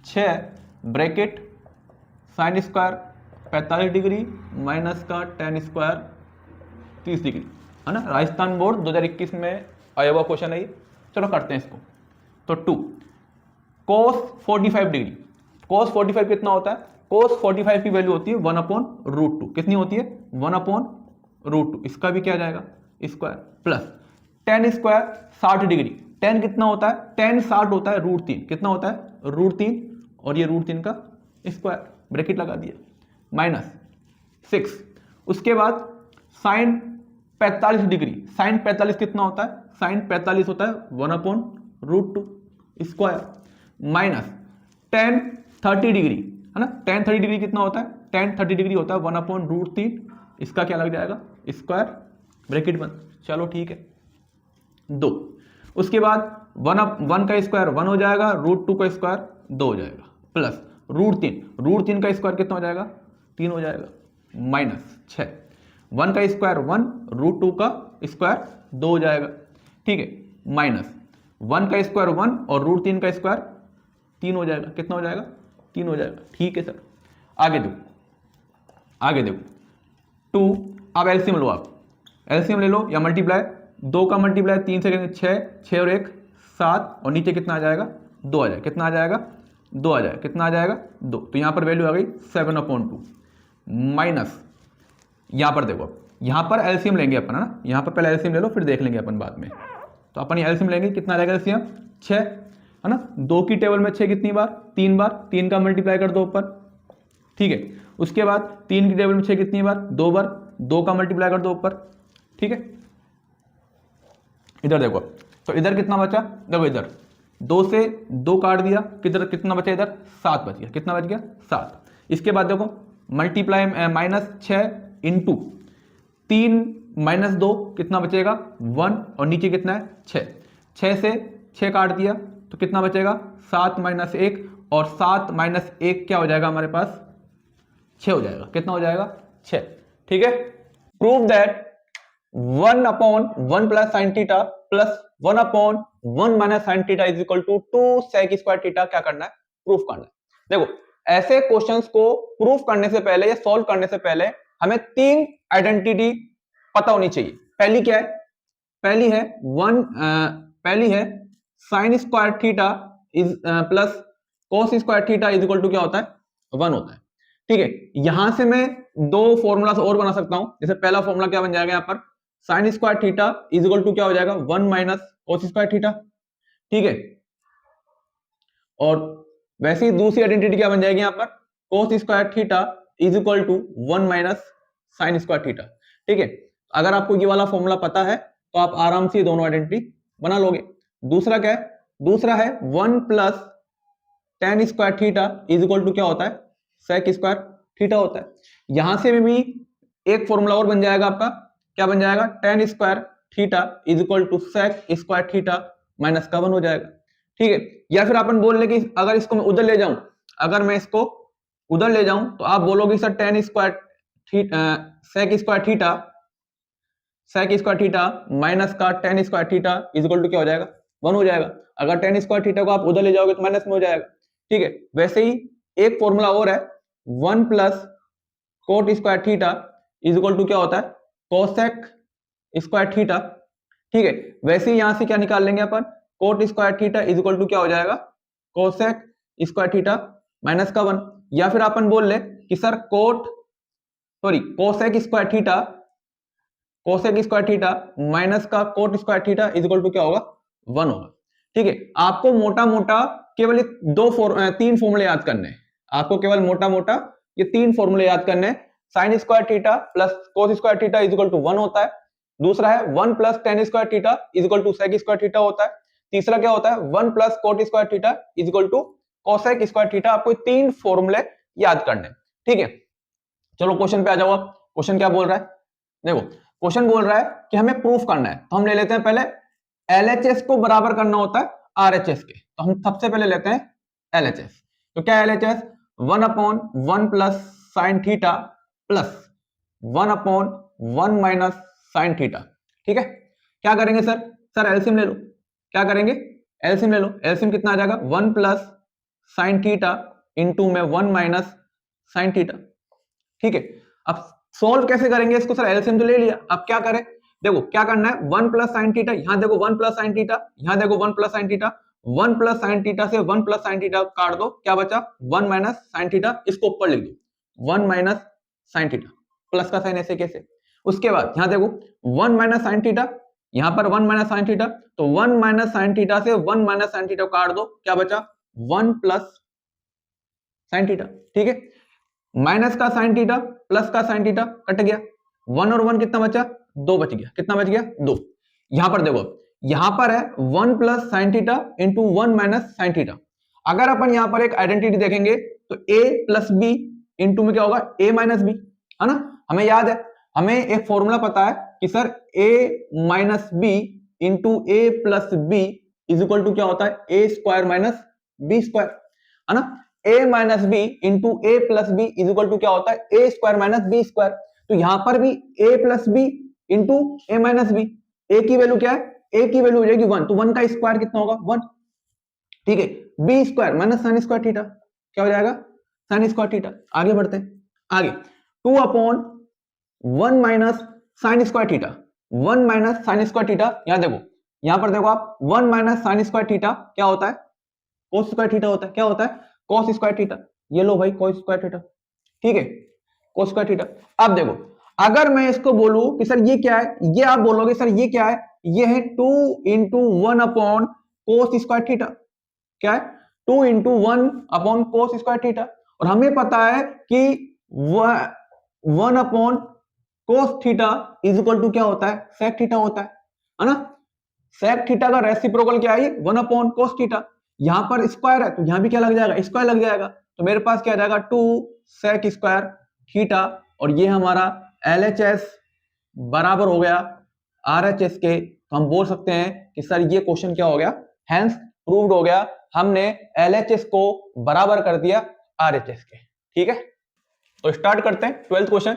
6 bracket sin square 45 degree minus का tan स्क्वायर 30 डिग्री, है ना। Rajasthan board 2021 में आया हुआ question है ये। चलो करते हैं इसको। तो 2 cos 45 डिग्री, cos 45 कितना होता है, cos 45 की वैल्यू होती है 1/√2। कितनी होती है, 1/√2। इसका भी क्या जाएगा, square plus tan square 60 degree, tan कितना होता है, tan 60 होता है √3। कितना होता है, √3 और ये √3 का स्क्वायर, ब्रैकेट लगा दिया, माइनस 6। उसके बाद sin 45 डिग्री, sin 45 कितना होता है, sin 45 होता है 1/√2 स्क्वायर माइनस tan 30 डिग्री, है ना। tan 30 डिग्री कितना होता है, tan 30 डिग्री होता है 1/√3। इसका क्या लग जाएगा, स्क्वायर, ब्रैकेट बंद। चलो ठीक है, 2। उसके बाद 1 का स्क्वायर 1 हो जाएगा, √2 का स्क्वायर 2 हो जाएगा, प्लस √3 का स्क्वायर कितना हो जाएगा, 3 हो जाएगा, माइनस 6 1 का स्क्वायर 1, √2 का स्क्वायर 2 हो जाएगा। ठीक है, माइनस 1 का स्क्वायर 1 और √3 का स्क्वायर 3 हो जाएगा। कितना हो जाएगा, 3 हो जाएगा। ठीक है सर, आगे देखो 2। अब एलसीएम लो, आप एलसीएम ले लो या मल्टीप्लाई, 2 का मल्टीप्लाई 3 से करेंगे 6 और 1 7 और नीचे कितना आ जाएगा, 2 आ जाएगा। कितना आ जाएगा, 2 आ जाएगा। कितना आ जाएगा, 2। तो यहां पर वैल्यू आ गई 7/2 माइनस, यहां पर देखो, यहां पर एलसीएम लेंगे अपन, है ना। यहां पर पहले एलसीएम ले लो, फिर देख लेंगे अपन बाद में। तो अपन एलसीएम लेंगे, कितना आ जाएगा एलसीएम, 6, है ना। 2 की टेबल में 6 कितनी बार, 3 बार, 3 का मल्टीप्लाई कर दो ऊपर। ठीक है, उसके बाद 3 की टेबल में 6 कितनी बार, 2 बार, 2 का मल्टीप्लाई कर दो ऊपर। ठीक है, इधर देखो, तो इधर कितना बचा, देखो इधर 2 से 2 काट दिया, किधर कितना बचा, इधर 7 बच गया। कितना बच गया, 7। इसके बाद देखो मल्टीप्लाई माइनस 6 इंटू 3 माइनस 2 कितना बचेगा, 1 और नीचे कितना है, 6। 6 से 6 काट दिया तो कितना बचेगा, 7 माइनस 1 और 7 माइनस 1 क्या हो जाएगा हमारे पास, 6 हो जाएगा। कितना हो जाएगा, 6। ठीक है, prove that 1/1 plus sine theta plus 1/1 minus sine theta is equal to 2 sec square theta. क्या करना है, प्रूफ करना है। देखो ऐसे क्वेश्चंस को प्रूफ करने से पहले या सॉल्व करने से पहले हमें 3 आइडेंटिटी पता होनी चाहिए। पहली क्या है, पहली है sine square theta is plus cos square theta is equal to क्या होता है, 1 होता है। ठीक है, यहां से मैं 2 फॉर्मूला और बना सकता हूं। जैसे पहला फॉर्मूला क्या बन जाएगा, यहां पर sine square theta is equal to क्या हो जाएगा, 1 माइनस कॉस स्क्वायर थीटा। ठीक है। और वैसे ही दूसरी आइडेंटिटी क्या बन जाएगी यहाँ पर, cos square theta is equal to 1 minus sine square theta. ठीक है, अगर आपको ये वाला फॉर्मूला पता है तो आप आराम से दोनों आइडेंटिटी बना लोगे। दूसरा क्या है, दूसरा है 1 plus tan square theta is equal to क्या होता है, सेक स्क्वायर थीटा होता है। यहां से भी एक फॉर्मूला और बन जाएगा आपका, क्या बन जाएगा, tan square theta is equal to sec square theta minus का 1 हो जाएगा। ठीक है, या फिर अपन बोल ले कि अगर इसको मैं उधर ले जाऊं, अगर मैं इसको उधर ले जाऊं तो आप बोलोगे sir tan square sec square theta, sec square theta minus का tan square theta is equal to क्या हो जाएगा, 1 हो जाएगा। अगर टेन स्क्वायर थीटा को आप उधर ले जाओगे तो माइनस में हो जाएगा। ठीक है, वैसे ही एक फॉर्मूला और है, 1 plus cot square theta is equal to क्या होता है, कोसेक स्क्वायर थीटा। ठीक है, वैसे ही यहां से क्या निकाल लेंगे अपन, cot square theta is equal to क्या हो जाएगा, कोसेक स्क्वायर थीटा माइनस का 1। या फिर अपन बोल ले कि sir cosec square theta, cosec square theta minus का cot square theta is equal to क्या होगा, 1 होगा। ठीक है, आपको मोटा मोटा केवल तीन फॉर्मूले याद करने हैं, आपको केवल मोटा मोटा ये तीन फॉर्मूले याद करने हैं। Sine square theta plus cos square theta is equal to 1 होता है। दूसरा है 1 plus tan square theta is equal to sec square theta होता है। तीसरा क्या होता है, 1 plus cot square theta is equal to cosec square theta. आपको तीन फॉर्मूले याद करने हैं। ठीक है, चलो क्वेश्चन पे आ जाओ। आप क्वेश्चन क्या बोल रहा है, देखो क्वेश्चन बोल रहा है कि हमें प्रूफ करना है, तो हम ले लेते हैं पहले एलएचएस को बराबर करना होता है आरएचएस के, तो हम सबसे पहले लेते हैं एलएचएस। तो क्या है LHS, 1 upon 1 plus sine theta plus 1 upon 1 minus sine theta. ठीक है, क्या करेंगे सर एलसीएम ले लो। क्या करेंगे, एलसीएम ले लो। एलसीएम कितना आ जाएगा, 1 प्लस साइन थीटा इंटू में 1 माइनस साइन थीटा। ठीक है, अब सोल्व कैसे करेंगे इसको, सर एलसीएम तो ले लिया, अब क्या करें, देखो क्या करना है, 1 प्लस साइन थीटा, यहां देखो 1 प्लस साइन थीटा, यहां देखो 1 plus sine theta, 1 plus sine theta से 1 प्लस साइन थीटा काट दो, क्या बचा 1 माइनस साइन थीटा, इसको ऊपर लिख दो 1 माइनस साइन थीटा, प्लस का साइन ऐसे कैसे। उसके बाद यहां देखो 1 माइनस साइन थीटा, यहां पर 1 माइनस साइन थीटा, तो 1 माइनस साइन थीटा से 1 माइनस साइन थीटा काट दो, क्या बचा 1 प्लस साइन थीटा। ठीक है, माइनस का साइन थीटा प्लस का साइन थीटा कट गया, 1 और 1 कितना बचा, 2 बच गया, कितना बच गया 2। यहां पर देखो, यहां पर है 1 plus sine theta into 1 minus sine theta. अगर अपन यहां पर एक आइडेंटिटी देखेंगे तो a प्लस बी इंटू में क्या होगा, a माइनस बी, है ना। हमें याद है, हमें एक फॉर्मूला पता है कि sir a minus B into A plus B is equal to क्या होता है, A square minus B square, है ना। a minus B into A plus B is equal to क्या होता है, A square minus B square. तो यहां पर भी a plus B into A minus B, A की वैल्यू क्या है, a की वैल्यू हो जाएगी 1, तो 1 का स्क्वायर कितना होगा 1। ठीक है, B square minus sine square theta क्या हो जाएगा, साइन स्क्वायर थीटा। आगे बढ़ते हैं, आगे 2 upon 1 minus sine square theta, 1 minus sine square theta, यहां देखो, यहां पर देखो आप 1 माइनस साइन स्क्वायर थीटा क्या होता है, कोस स्क्वायर थीटा होता है, क्या होता है कोस स्क्वायर थीटा। ये लो भाई कोस स्क्वायर थीटा, ठीक है कोस स्क्वायर थीटा। अब देखो अगर मैं इसको बोलूं कि सर ये क्या है, ये आप बोलोगे सर ये क्या है, ये है 2 into 1 upon cos square theta. क्या है, 2 into 1 upon cos square theta. और हमें पता है कि 1 upon cos theta is equal to क्या होता है, सेक थीटा होता है ना। सेक थीटा का रेसिप्रोकल क्या है, 1 अपॉन कोस थीटा। यहां पर स्क्वायर है तो यहां भी क्या लग जाएगा, स्क्वायर लग जाएगा। तो मेरे पास क्या आ जाएगा 2 सेक स्क्वायर थीटा, और ये हमारा LHS बराबर हो गया RHS के। तो हम बोल सकते हैं कि सर ये क्वेश्चन क्या हो गया, हेंस प्रूव्ड हो गया, हमने LHS को बराबर कर दिया RHS के। ठीक है, तो स्टार्ट करते हैं 12th question.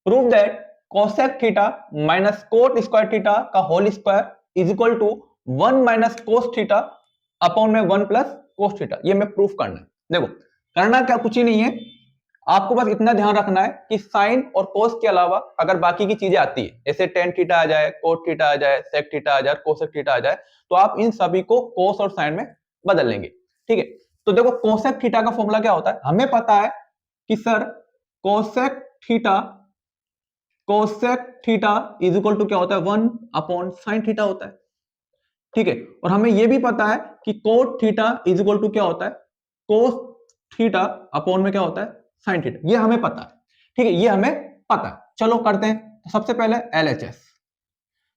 Prove that cosec theta minus cot square theta का whole square is equal to 1 minus cos theta upon में 1 प्लस कोस थीटा। ये मैं प्रूफ करना है। देखो करना क्या कुछ ही नहीं है, आपको बस इतना ध्यान रखना है कि साइन और कोस के अलावा अगर बाकी की चीजें आती है, जैसे टेन थीटा आ जाए, कोट थीटा आ जाए, सेक थीटा आ जाए, कोसेक थीटा आ जाए, तो आप इन सभी को कोस और साइन में बदल लेंगे। ठीक है, तो देखो कोसेक थीटा का फॉर्मूला क्या होता है, हमें पता है कि sir cosec theta is equal to क्या होता है, 1 अपॉन साइन थीटा होता है। ठीक है। और हमें यह भी पता है कि cot theta is equal to क्या होता है, कोस थीटा अपॉन में क्या होता है, साइन थीटा। ये हमें पता है, ठीक है, ये हमें पता है। चलो करते हैं। तो सबसे पहले LHS,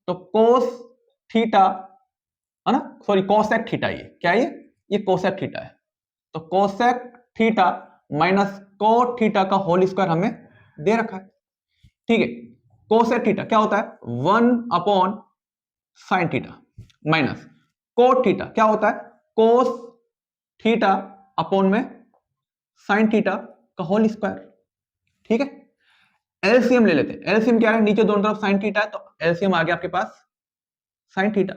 तो कोस थीटा है ना, सॉरी कोसेक थीटा, ये क्या है, ये कोसेक थीटा है। तो cosec theta minus cot theta का होल स्क्वायर हमें दे रखा है, ठीक है। कोसेक थीटा क्या होता है, 1 upon sine theta, minus cot theta क्या होता है, कोस थीटा अपॉन में साइन थीटा का होल स्क्वायर, ठीक है। एलसीएम ले लेते हैं। एलसीएम क्या है, नीचे दोनों तरफ साइन थीटा है, तो एलसीएम आ गया आपके पास साइन थीटा,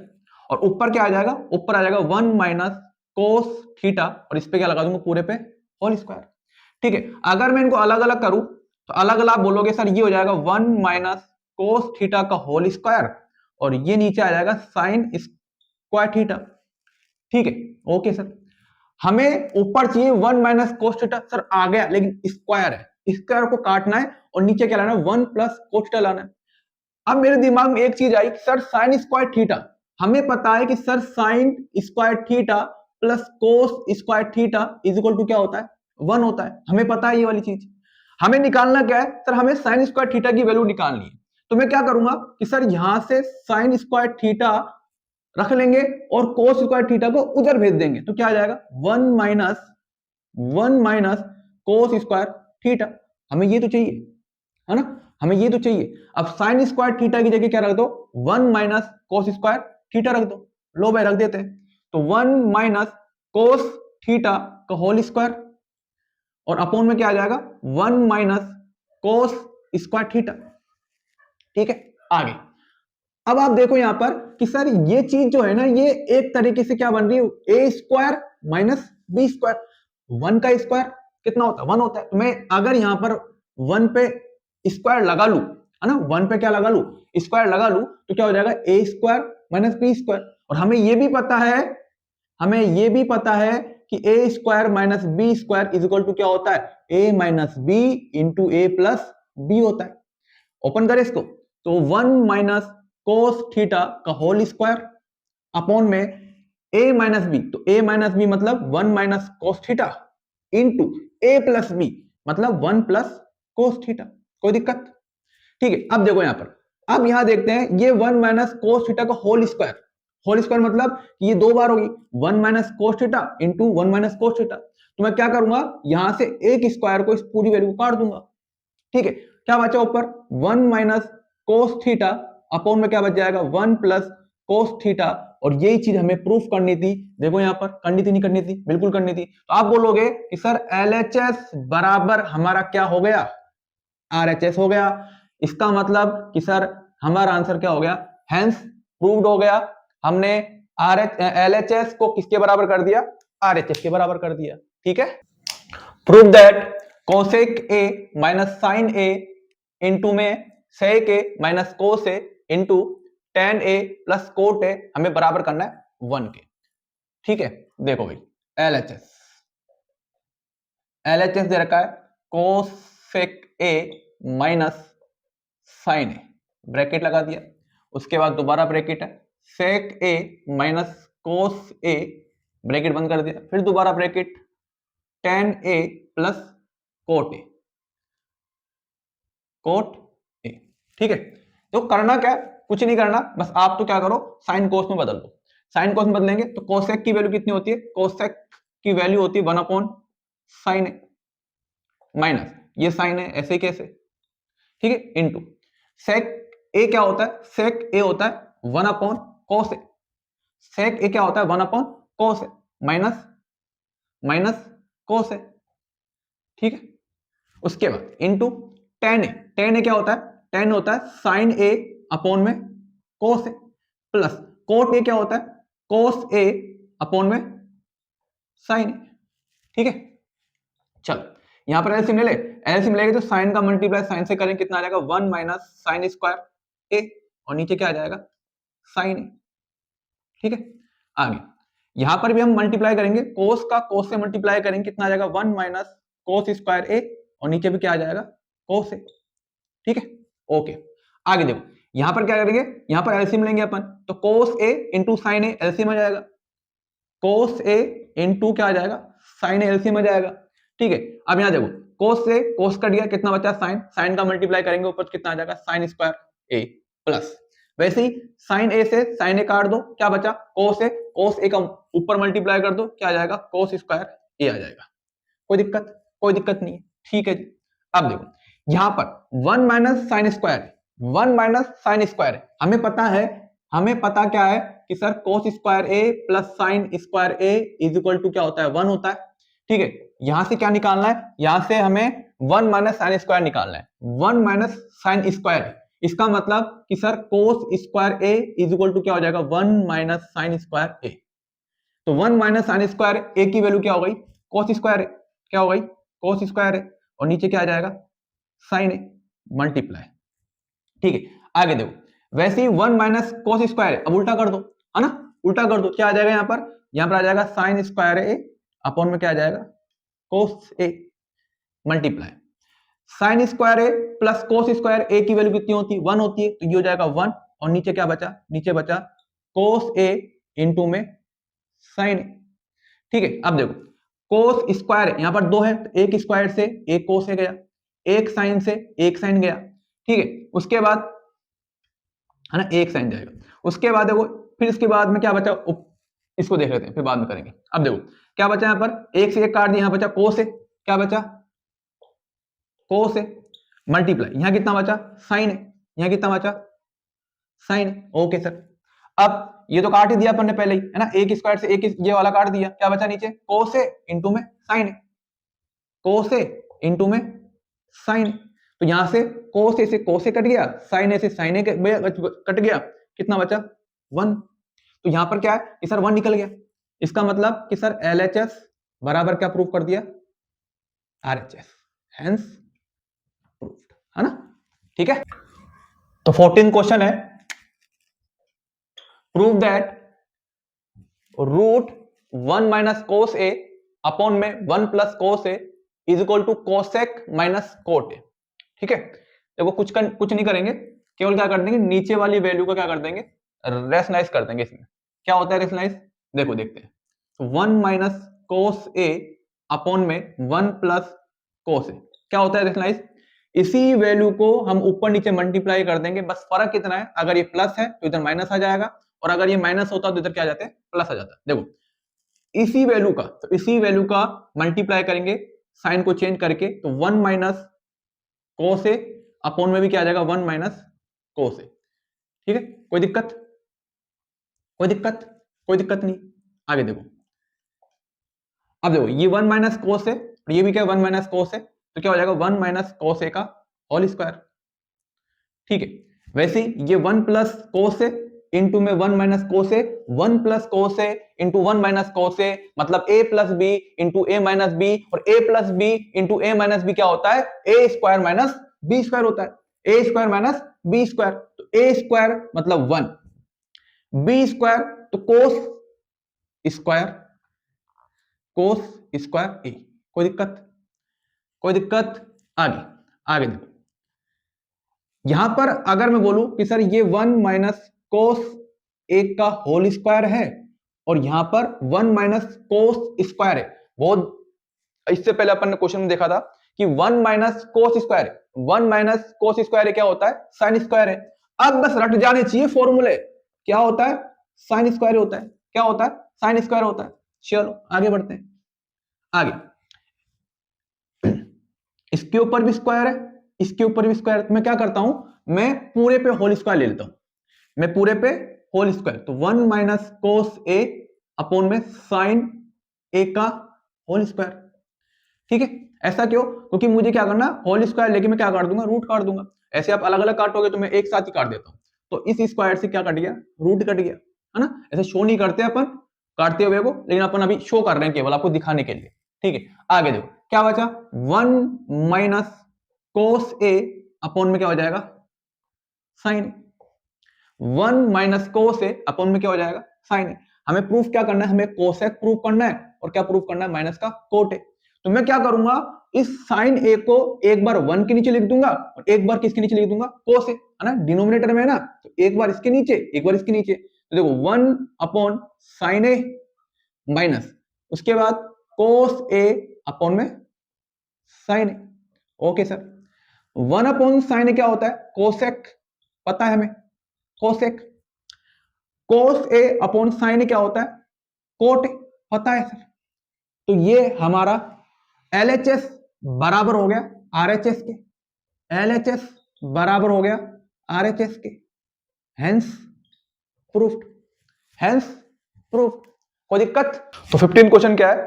और ऊपर क्या आ जाएगा, ऊपर आ जाएगा 1 माइनस कोस थीटा, और इस पे क्या लगा दूंगा, पूरे पे होल स्क्वायर, ठीक है। अगर मैं इनको अलग अलग करूं तो अलग अलग आप बोलोगे सर ये हो जाएगा 1 माइनस कोस थीटा का होल स्क्वायर, और ये नीचे आ जाएगा साइन स्क्वायर थीटा, ठीक है। ओके सर, हमें ऊपर चाहिए 1 माइनस कोस थीटा, सर आ गया, लेकिन स्क्वायर है, स्क्वायर को काटना है और नीचे क्या लाना है, 1 प्लस कोस थीटा लाना है। अब मेरे दिमाग में एक चीज आई, सर साइन स्क्वायर थीटा, हमें पता है कि sir sine square theta plus cos square theta is equal to क्या होता है, 1 होता है, हमें पता है ये वाली चीज। हमें निकालना क्या है सर, हमें साइन स्क्वायर थीटा की वैल्यू निकालनी है। तो मैं क्या करूंगा कि सर यहां से साइन स्क्वायर थीटा रख लेंगे और कोस स्क्वायर थीटा को उधर भेज देंगे, तो क्या आ जाएगा 1 माइनस कोस स्क्वायर थीटा। हमें ये तो चाहिए, है ना, हमें ये तो चाहिए। अब साइन स्क्वायर थीटा की जगह क्या रख दो, 1 माइनस कोस स्क्वायर थीटा रख दो। लो भाई रख देते हैं, तो 1 माइनस कोस थीटा का होल स्क्वायर, और अपोन में क्या आ जाएगा, 1 माइनस कोस स्क्वायर थीटा, ठीक है। आगे अब आप देखो यहां पर कि सर ये चीज जो है ना, ये एक तरीके से क्या बन रही है, A square minus B square. 1 का स्क्वायर कितना होता है, 1 होता है। तो मैं अगर यहां पर 1 पे स्क्वायर लगा लू, है ना, 1 पे क्या लगा लू, स्क्वायर लगा लू, तो क्या हो जाएगा, ए स्क्वायर माइनस बी स्क्वायर। और हमें ये भी पता है, हमें ये भी पता है कि A square minus B square is equal to क्या होता है, A minus B into A plus B होता है। ओपन करें इसको, तो 1 माइनस कोस थीटा का होल स्क्वायर अपॉन में a माइनस बी, तो a माइनस बी मतलब 1 minus cos theta into a plus B मतलब 1 प्लस कोस थीटा। कोई दिक्कत, ठीक है। अब देखो यहां पर, अब यहां देखते हैं ये 1 माइनस कोस थीटा का होल स्क्वायर, होल स्क्वायर मतलब ये 2 बार होगी, 1 minus cos theta into 1 minus cos theta. तो मैं क्या करूंगा, यहां से एक स्क्वायर को इस पूरी वैल्यू को काट दूंगा, ठीक है। क्या बचा ऊपर, 1 माइनस कोस थीटा अपॉन में क्या बच जाएगा, 1 प्लस कोस थीटा। और यही चीज हमें प्रूफ करनी थी। देखो यहां पर करनी थी, नहीं करनी थी, बिल्कुल करनी थी। तो आप बोलोगे कि सर LHS बराबर हमारा क्या हो गया, RHS हो गया। इसका मतलब कि सर हमारा आंसर क्या हो गया, हेंस प्रूव्ड हो गया। हमने LHS को किसके बराबर कर दिया, RHS के बराबर कर दिया, ठीक है। Prove that cosec A minus sine A into में sec A minus cos A into tan A plus cot A हमें बराबर करना है 1 के, ठीक है। देखो भाई LHS दे रखा है cosec A minus sine A, bracket लगा दिया, उसके बाद दोबारा ब्रैकेट है, सेक A minus cos A, bracket बंद कर दिया, फिर दोबारा bracket, ten A plus cot A, cot A, ठीक है। तो करना क्या है, कुछ नहीं करना, बस आप तो क्या करो, साइन कोस में बदल दो। साइन कोस में बदलेंगे तो कोसेक की वैल्यू कितनी होती है, कोसेक की वैल्यू होती है 1 अपॉन साइन ए, माइनस ये साइन है ऐसे कैसे, ठीक है, इंटू सेक ए क्या होता है, सेक ए होता है 1 अपॉन कोस ए, सेक ए क्या होता है 1 अपॉन कोस ए माइनस माइनस कोस ए, ठीक है। उसके बाद इंटू टेन ए, टेन ए क्या होता है, टेन होता है साइन ए अपॉन में कोस ए, प्लस कोट ए क्या होता है, कोस ए अपॉन में साइन ए, ठीक है। चल यहां पर एलसीएम ले ले, एलसीएम लेंगे तो साइन का मल्टीप्लाई साइन से करें कितना आ जाएगा, 1 माइनस साइन स्क्वायर ए, और नीचे क्या आ जाएगा, साइन ए, ठीक है। आगे यहां पर भी हम मल्टीप्लाई करेंगे, कोस का कोस से मल्टीप्लाई करेंगे कितना आ जाएगा, 1 माइनस कोस स्क्वायर ए, और नीचे भी क्या आ जाएगा, कोस ए, ठीक है। ओके आगे देखो, यहां पर क्या करेंगे, यहां पर एलसीएम लेंगे अपन, तो cos a into sine A LCM आ जाएगा, cos a इंटू क्या आ जाएगा, साइन ए एलसीएम आ जाएगा। ठीक है, अब यहां देखो cos से cos कट गया, कितना बचा साइन, साइन का मल्टीप्लाई करेंगे ऊपर कितना आ जाएगा साइन स्क्वायर ए प्लस, वैसे ही साइन ए से साइन ए काट दो, क्या बचा cos ए, cos ए का ऊपर मल्टीप्लाई कर दो, क्या आ जाएगा cos स्क्वायर ए आ जाएगा। कोई दिक्कत, कोई दिक्कत नहीं है, ठीक है जी। अब देखो यहां पर 1 minus sine square, 1 minus sine square है, हमें पता है, हमें पता क्या है कि sir cos square A plus sine square A is equal to क्या होता है 1 होता है। ठीक है, यहां से क्या निकालना है, यहां से हमें 1 माइनस साइन स्क्वायर निकालना है, 1 माइनस साइन स्क्वायर, इसका मतलब कि sir cos square A is equal to क्या हो जाएगा 1 माइनस साइन स्क्वायर ए। तो 1 माइनस साइन स्क्वायर ए की वैल्यू क्या हो गई cos स्क्वायर ए, क्या हो गई cos स्क्वायर है, और नीचे क्या आ जाएगा साइन ए मल्टीप्लाई। ठीक है, आगे देखो वैसे ही 1 माइनस cos स्क्वायर है, अब उल्टा कर दो, है ना, उल्टा कर दो, क्या आ जाएगा यहां पर आ जाएगा साइन स्क्वायर ए अपॉन में क्या आ जाएगा cos A multiply sign square A plus cos square ए की वैल्यू कितनी होती है 1 होती है, तो ये हो जाएगा 1, और नीचे क्या बचा, नीचे बचा cos ए इंटू में साइन। ठीक है, अब देखो cos स्क्वायर यहां पर 2 है, तो एक स्क्वायर से एक cos गया, एक साइन से एक साइन गया। ठीक है, उसके बाद है ना एक साइन जाएगा, उसके बाद देखो फिर इसके बाद में क्या बचा, इसको देख लेते हैं फिर बाद में करेंगे। अब देखो क्या बचा यहां पर, एक से एक काट दिया, यहां बचा cos है, क्या बचा cos है मल्टीप्लाई, यहां कितना बचा साइन है, यहां कितना बचा साइन है। ओके सर, अब ये तो काट ही दिया अपन ने पहले ही, है ना, एक स्क्वायर से एक ये वाला काट दिया, क्या बचा नीचे cos है इंटू में साइन है, cos है इंटू में साइन। तो यहां से cos ए से cos ए कट गया, साइन ए से साइन ए कट गया, कितना बचा 1। तो यहां पर क्या है कि सर 1 निकल गया, इसका मतलब कि सर LHS बराबर क्या प्रूव कर दिया RHS, हेंस प्रूव्ड, है ना। ठीक है, तो 14 क्वेश्चन है, prove that root 1 minus cos A upon में 1 plus cos A is equal to cosec minus cot A. ठीक है, देखो कुछ नहीं करेंगे, केवल क्या कर देंगे नीचे वाली वैल्यू को क्या कर देंगे रेशनलाइज कर देंगे। इसमें क्या होता है रेशनलाइज, देखो देखते हैं, 1 माइनस cos ए अपॉन में 1 प्लस cos ए क्या होता है रेशनलाइज, इसी वैल्यू को हम ऊपर नीचे मल्टीप्लाई कर देंगे, बस फर्क कितना है, अगर ये प्लस है तो इधर माइनस आ जाएगा, और अगर ये माइनस होता तो इधर क्या आ जाते हैं प्लस आ जाता है। देखो इसी वैल्यू का, तो इसी वैल्यू का मल्टीप्लाई करेंगे साइन को चेंज करके, तो 1 माइनस cos ए अपॉन में भी क्या आ जाएगा 1 माइनस cos ए। ठीक है, कोई दिक्कत, कोई दिक्कत, कोई दिक्कत नहीं। आगे देखो, अब देखो ये 1 माइनस cos है और ये भी क्या 1 माइनस cos है, तो क्या हो जाएगा 1 माइनस cos ए का होल स्क्वायर। ठीक है, वैसे ये 1 प्लस cos ए इंटू में 1 minus cos A, 1 plus cos A into 1 minus cos A, मतलब a plus B into A minus B, और a plus B into A minus B क्या होता है A square minus B square होता है, A square minus B square, तो A square मतलब 1, B square तो कोस स्क्वायर ए। कोई दिक्कत, कोई दिक्कत। आगे आगे देखो, यहां पर अगर मैं बोलूं कि सर ये 1 माइनस कोस ए का होल स्क्वायर है, और यहां पर 1 माइनस कोस स्क्वायर है, बहुत इससे पहले अपन ने क्वेश्चन में देखा था कि 1 माइनस कोस स्क्वायर है, 1 माइनस कोस स्क्वायर क्या होता है साइन स्क्वायर है। अब बस रट जाने चाहिए फॉर्मूले, क्या होता है साइन स्क्वायर होता है, क्या होता है साइन स्क्वायर होता है। चलो आगे बढ़ते हैं, आगे इसके ऊपर भी स्क्वायर है, इसके ऊपर भी स्क्वायर है, तो मैं क्या करता हूं, मैं पूरे पे होल स्क्वायर ले लेता हूं, मैं पूरे पे होल स्क्वायर, तो 1 माइनस कोस ए अपॉन में साइन ए का होल स्क्वायर। ठीक है, ऐसा क्यों, क्योंकि मुझे क्या करना होल स्क्वायर लेके मैं क्या काट दूंगा रूट काट दूंगा, ऐसे आप अलग अलग काटोगे तो मैं एक साथ ही काट देता हूं, तो इस स्क्वायर से क्या कट गया रूट कट गया, है ना। ऐसे शो नहीं करते अपन काटते हुए को, लेकिन अपन अभी शो कर रहे हैं केवल आपको दिखाने के लिए। ठीक है, आगे देखो क्या बचा 1 माइनस कोस ए अपॉन में क्या हो जाएगा साइन, 1 माइनस कोस ए अपॉन में क्या हो जाएगा साइन। हमें प्रूफ क्या करना है, हमें कोसेक प्रूफ करना है, और क्या प्रूफ करना है माइनस का कोट है। तो मैं क्या करूंगा, इस साइन ए को एक बार 1 के नीचे लिख दूंगा और एक बार किसके नीचे लिख दूंगा, कोस ए, है ना, डिनोमिनेटर में है ना, तो एक बार इसके नीचे एक बार इसके नीचे, तो देखो 1 अपॉन साइन ए माइनस उसके बाद कोस ए अपॉन में साइन ए। ओके सर, 1 अपॉन साइन ए क्या होता है, कोसेक, पता है हमें, कोसेक। कोस ए अपॉन साइन ए क्या होता है, कोट ए, पता है सर। तो ये हमारा LHS बराबर हो गया RHS के, LHS बराबर हो गया RHS के, हेंस प्रूफ्ड, हेंस प्रूफ्ड। कोई दिक्कत? तो 15 क्वेश्चन क्या है,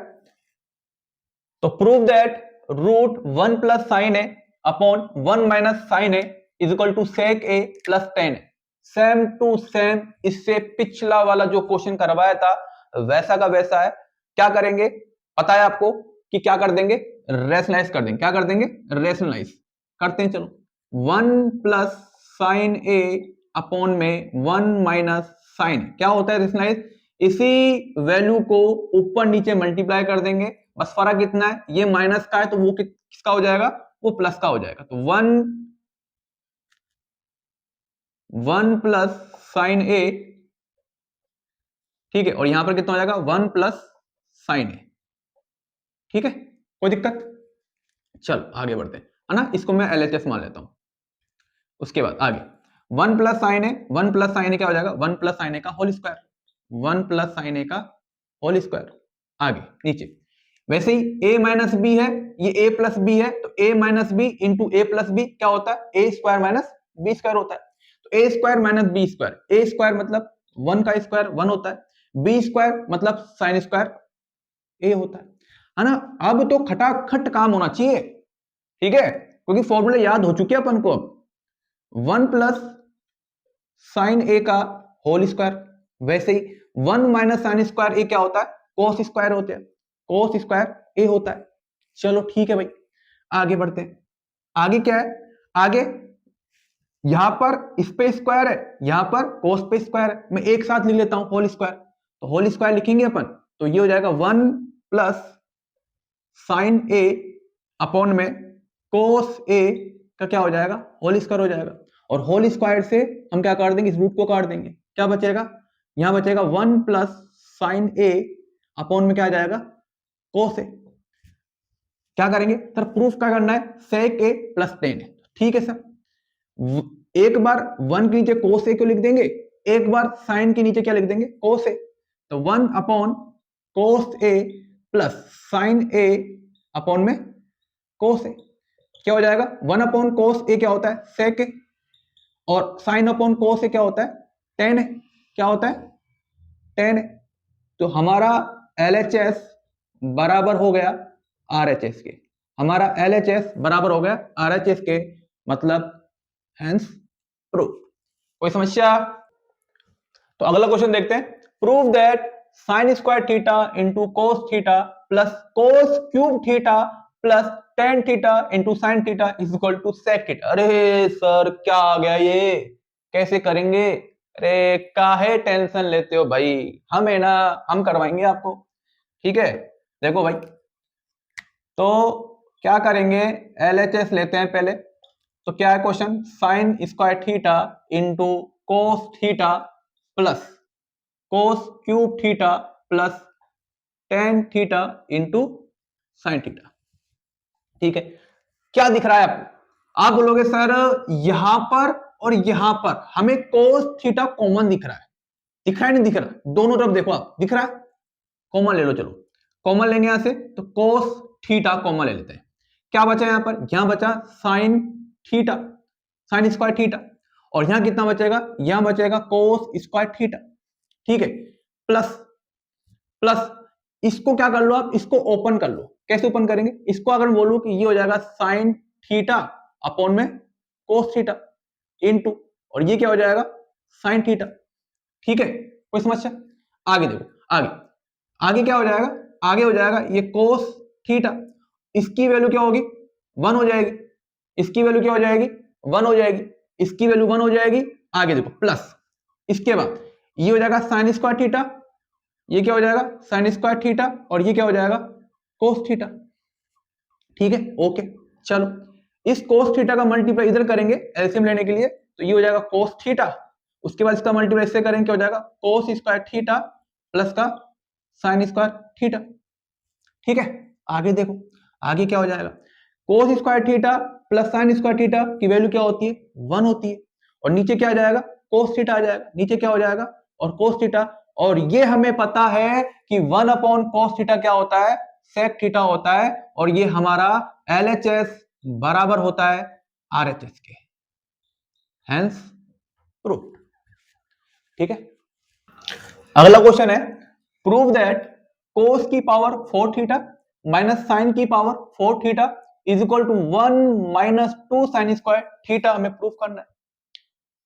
तो prove that root 1 plus sine A upon 1 minus sine A is equal to sec A plus tan A. Same to same इससे पिछला वाला जो क्वेश्चन करवाया था वैसा का वैसा है। क्या करेंगे पता है आपको कि क्या कर देंगे, रेशनलाइज कर देंगे। क्या कर देंगे, रेशनलाइज करते हैं। चलो 1 प्लस साइन ए अपॉन में 1 माइनस साइन, क्या होता है रेशनलाइज, इसी वैल्यू को ऊपर नीचे मल्टीप्लाई कर देंगे, बस फर्क इतना है, ये माइनस का है तो वो किसका हो जाएगा, वो प्लस का हो जाएगा। तो 1 प्लस साइन ए, ठीक है, और यहां पर कितना हो जाएगा 1 प्लस साइन ए, ठीक है, कोई दिक्कत? चलो आगे बढ़ते हैं, है ना, इसको मैं LHS मान लेता हूं। उसके बाद आगे 1 प्लस साइन ए, 1 प्लस साइन ए क्या हो जाएगा, 1 प्लस साइन ए का होल स्क्वायर, 1 प्लस साइन ए का होल स्क्वायर। आगे नीचे वैसे ही a माइनस बी है, ये a प्लस बी है, तो a minus B into A plus B क्या होता है, a square minus B square होता है। तो a square minus B square, a square मतलब 1 का स्क्वायर 1 होता है, b स्क्वायर मतलब साइन स्क्वायर a होता है ना। अब तो खटाखट काम होना चाहिए, ठीक है, क्योंकि फॉर्मूले याद हो चुके हैं अपन को। अब 1 प्लस साइन ए का होल स्क्वायर, वैसे ही 1 माइनस साइन स्क्वायर ए क्या होता है, कोस स्क्वायर होते हैं, कोस स्क्वायर ए होता है। चलो ठीक है भाई, आगे बढ़ते हैं। आगे क्या है, आगे यहां पर इस पे स्क्वायर है, यहां पर कोस पे स्क्वायर है, मैं एक साथ लिख लेता हूं होल स्क्वायर। तो होल स्क्वायर लिखेंगे अपन, तो ये हो जाएगा 1 प्लस साइन ए अपॉन में कोस ए का क्या हो जाएगा, होल स्क्वायर हो जाएगा। और होल स्क्वायर से हम क्या काट देंगे, इस रूट को काट देंगे, क्या बचेगा, यहां बचेगा 1 प्लस साइन ए अपॉन में क्या आ जाएगा, कोस ए। क्या करेंगे सर, प्रूफ क्या करना है, सेक ए प्लस टेन है, ठीक है सर। एक बार 1 के नीचे कोस ए को लिख देंगे, एक बार साइन के नीचे क्या लिख देंगे, कोस ए। तो 1 upon cos A plus sine A upon में कोस ए, क्या हो जाएगा, 1 अपॉन कोस ए क्या होता है, सेक ए, और साइन अपॉन कोस ए क्या होता है, टेन है, क्या होता है, टेन है। तो हमारा LHS बराबर हो गया RHS के, हमारा LHS बराबर हो गया RHS के, मतलब हेंस प्रूफ। कोई समस्या? तो अगला क्वेश्चन देखते हैं, prove that sine square theta into cos theta plus cos cube theta plus tan theta into sine theta is equal to sec theta. अरे सर क्या आ गया ये, कैसे करेंगे, अरे काहे टेंशन लेते हो भाई, हम है ना, हम करवाएंगे आपको, ठीक है। देखो भाई, तो क्या करेंगे, LHS लेते हैं पहले। तो क्या है question, sign square theta into cos theta plus cos cube theta plus tan theta into sine theta, ठीक है। क्या दिख रहा है आपको, आप बोलोगे सर यहां पर और यहां पर हमें कोस थीटा कॉमन दिख रहा है, दिख रहा है नहीं दिख रहा, दोनों तरफ देखो आप, दिख रहा है, कॉमन ले लो, चलो कॉमन लेंगे यहां से, तो कोस थीटा कॉमन ले लेते हैं। क्या बचा यहां पर, यहां बचा sine theta, sign square theta, और यहां कितना बचेगा, यहां बचेगा कोस स्क्वायर थीटा, ठीक है, प्लस प्लस इसको क्या कर लो आप, इसको ओपन कर लो। कैसे ओपन करेंगे, इसको अगर बोलूं कि ये हो जाएगा साइन थीटा अपॉन में कोस थीटा इनटू, और ये क्या हो जाएगा, साइन थीटा, ठीक है, कोई समस्या? आगे देखो, आगे आगे क्या हो जाएगा, आगे हो जाएगा ये कोस थीटा, इसकी वैल्यू क्या होगी, 1 हो जाएगी, इसकी वैल्यू क्या हो जाएगी, 1 हो जाएगी, इसकी वैल्यू 1 हो जाएगी। आगे देखो प्लस, इसके बाद ये हो जाएगा साइन स्क्वायर थीटा, ये क्या हो जाएगा, साइन स्क्वायर थीटा, और ये क्या हो जाएगा, कोस थीटा, ठीक है, ओके। चलो, इस cos थीटा का मल्टीप्लाई इधर करेंगे एलसीएम लेने के लिए, तो ये हो जाएगा cos थीटा, उसके बाद इसका मल्टीप्लाई इससे करेंगे, क्या हो जाएगा cos स्क्वायर थीटा प्लस का sin स्क्वायर थीटा। ठीक है, आगे देखो, आगे क्या हो जाएगा, cos square theta plus sin square theta की वैल्यू क्या होती है, 1 होती है, और नीचे क्या आ जाएगा, cos थीटा आ जाएगा, नीचे क्या हो जाएगा, और cos थीटा, और ये हमें पता है कि 1 अपॉन cos थीटा क्या होता है, sec थीटा होता है, और ये हमारा LHS बराबर होता है RHS के, हेंस प्रूफ। ठीक है, अगला क्वेश्चन है, प्रूव दैट cos की पावर 4 थीटा माइनस sin की power 4 theta is equal to 1 minus 2 sin square theta, हमें प्रूफ करना है।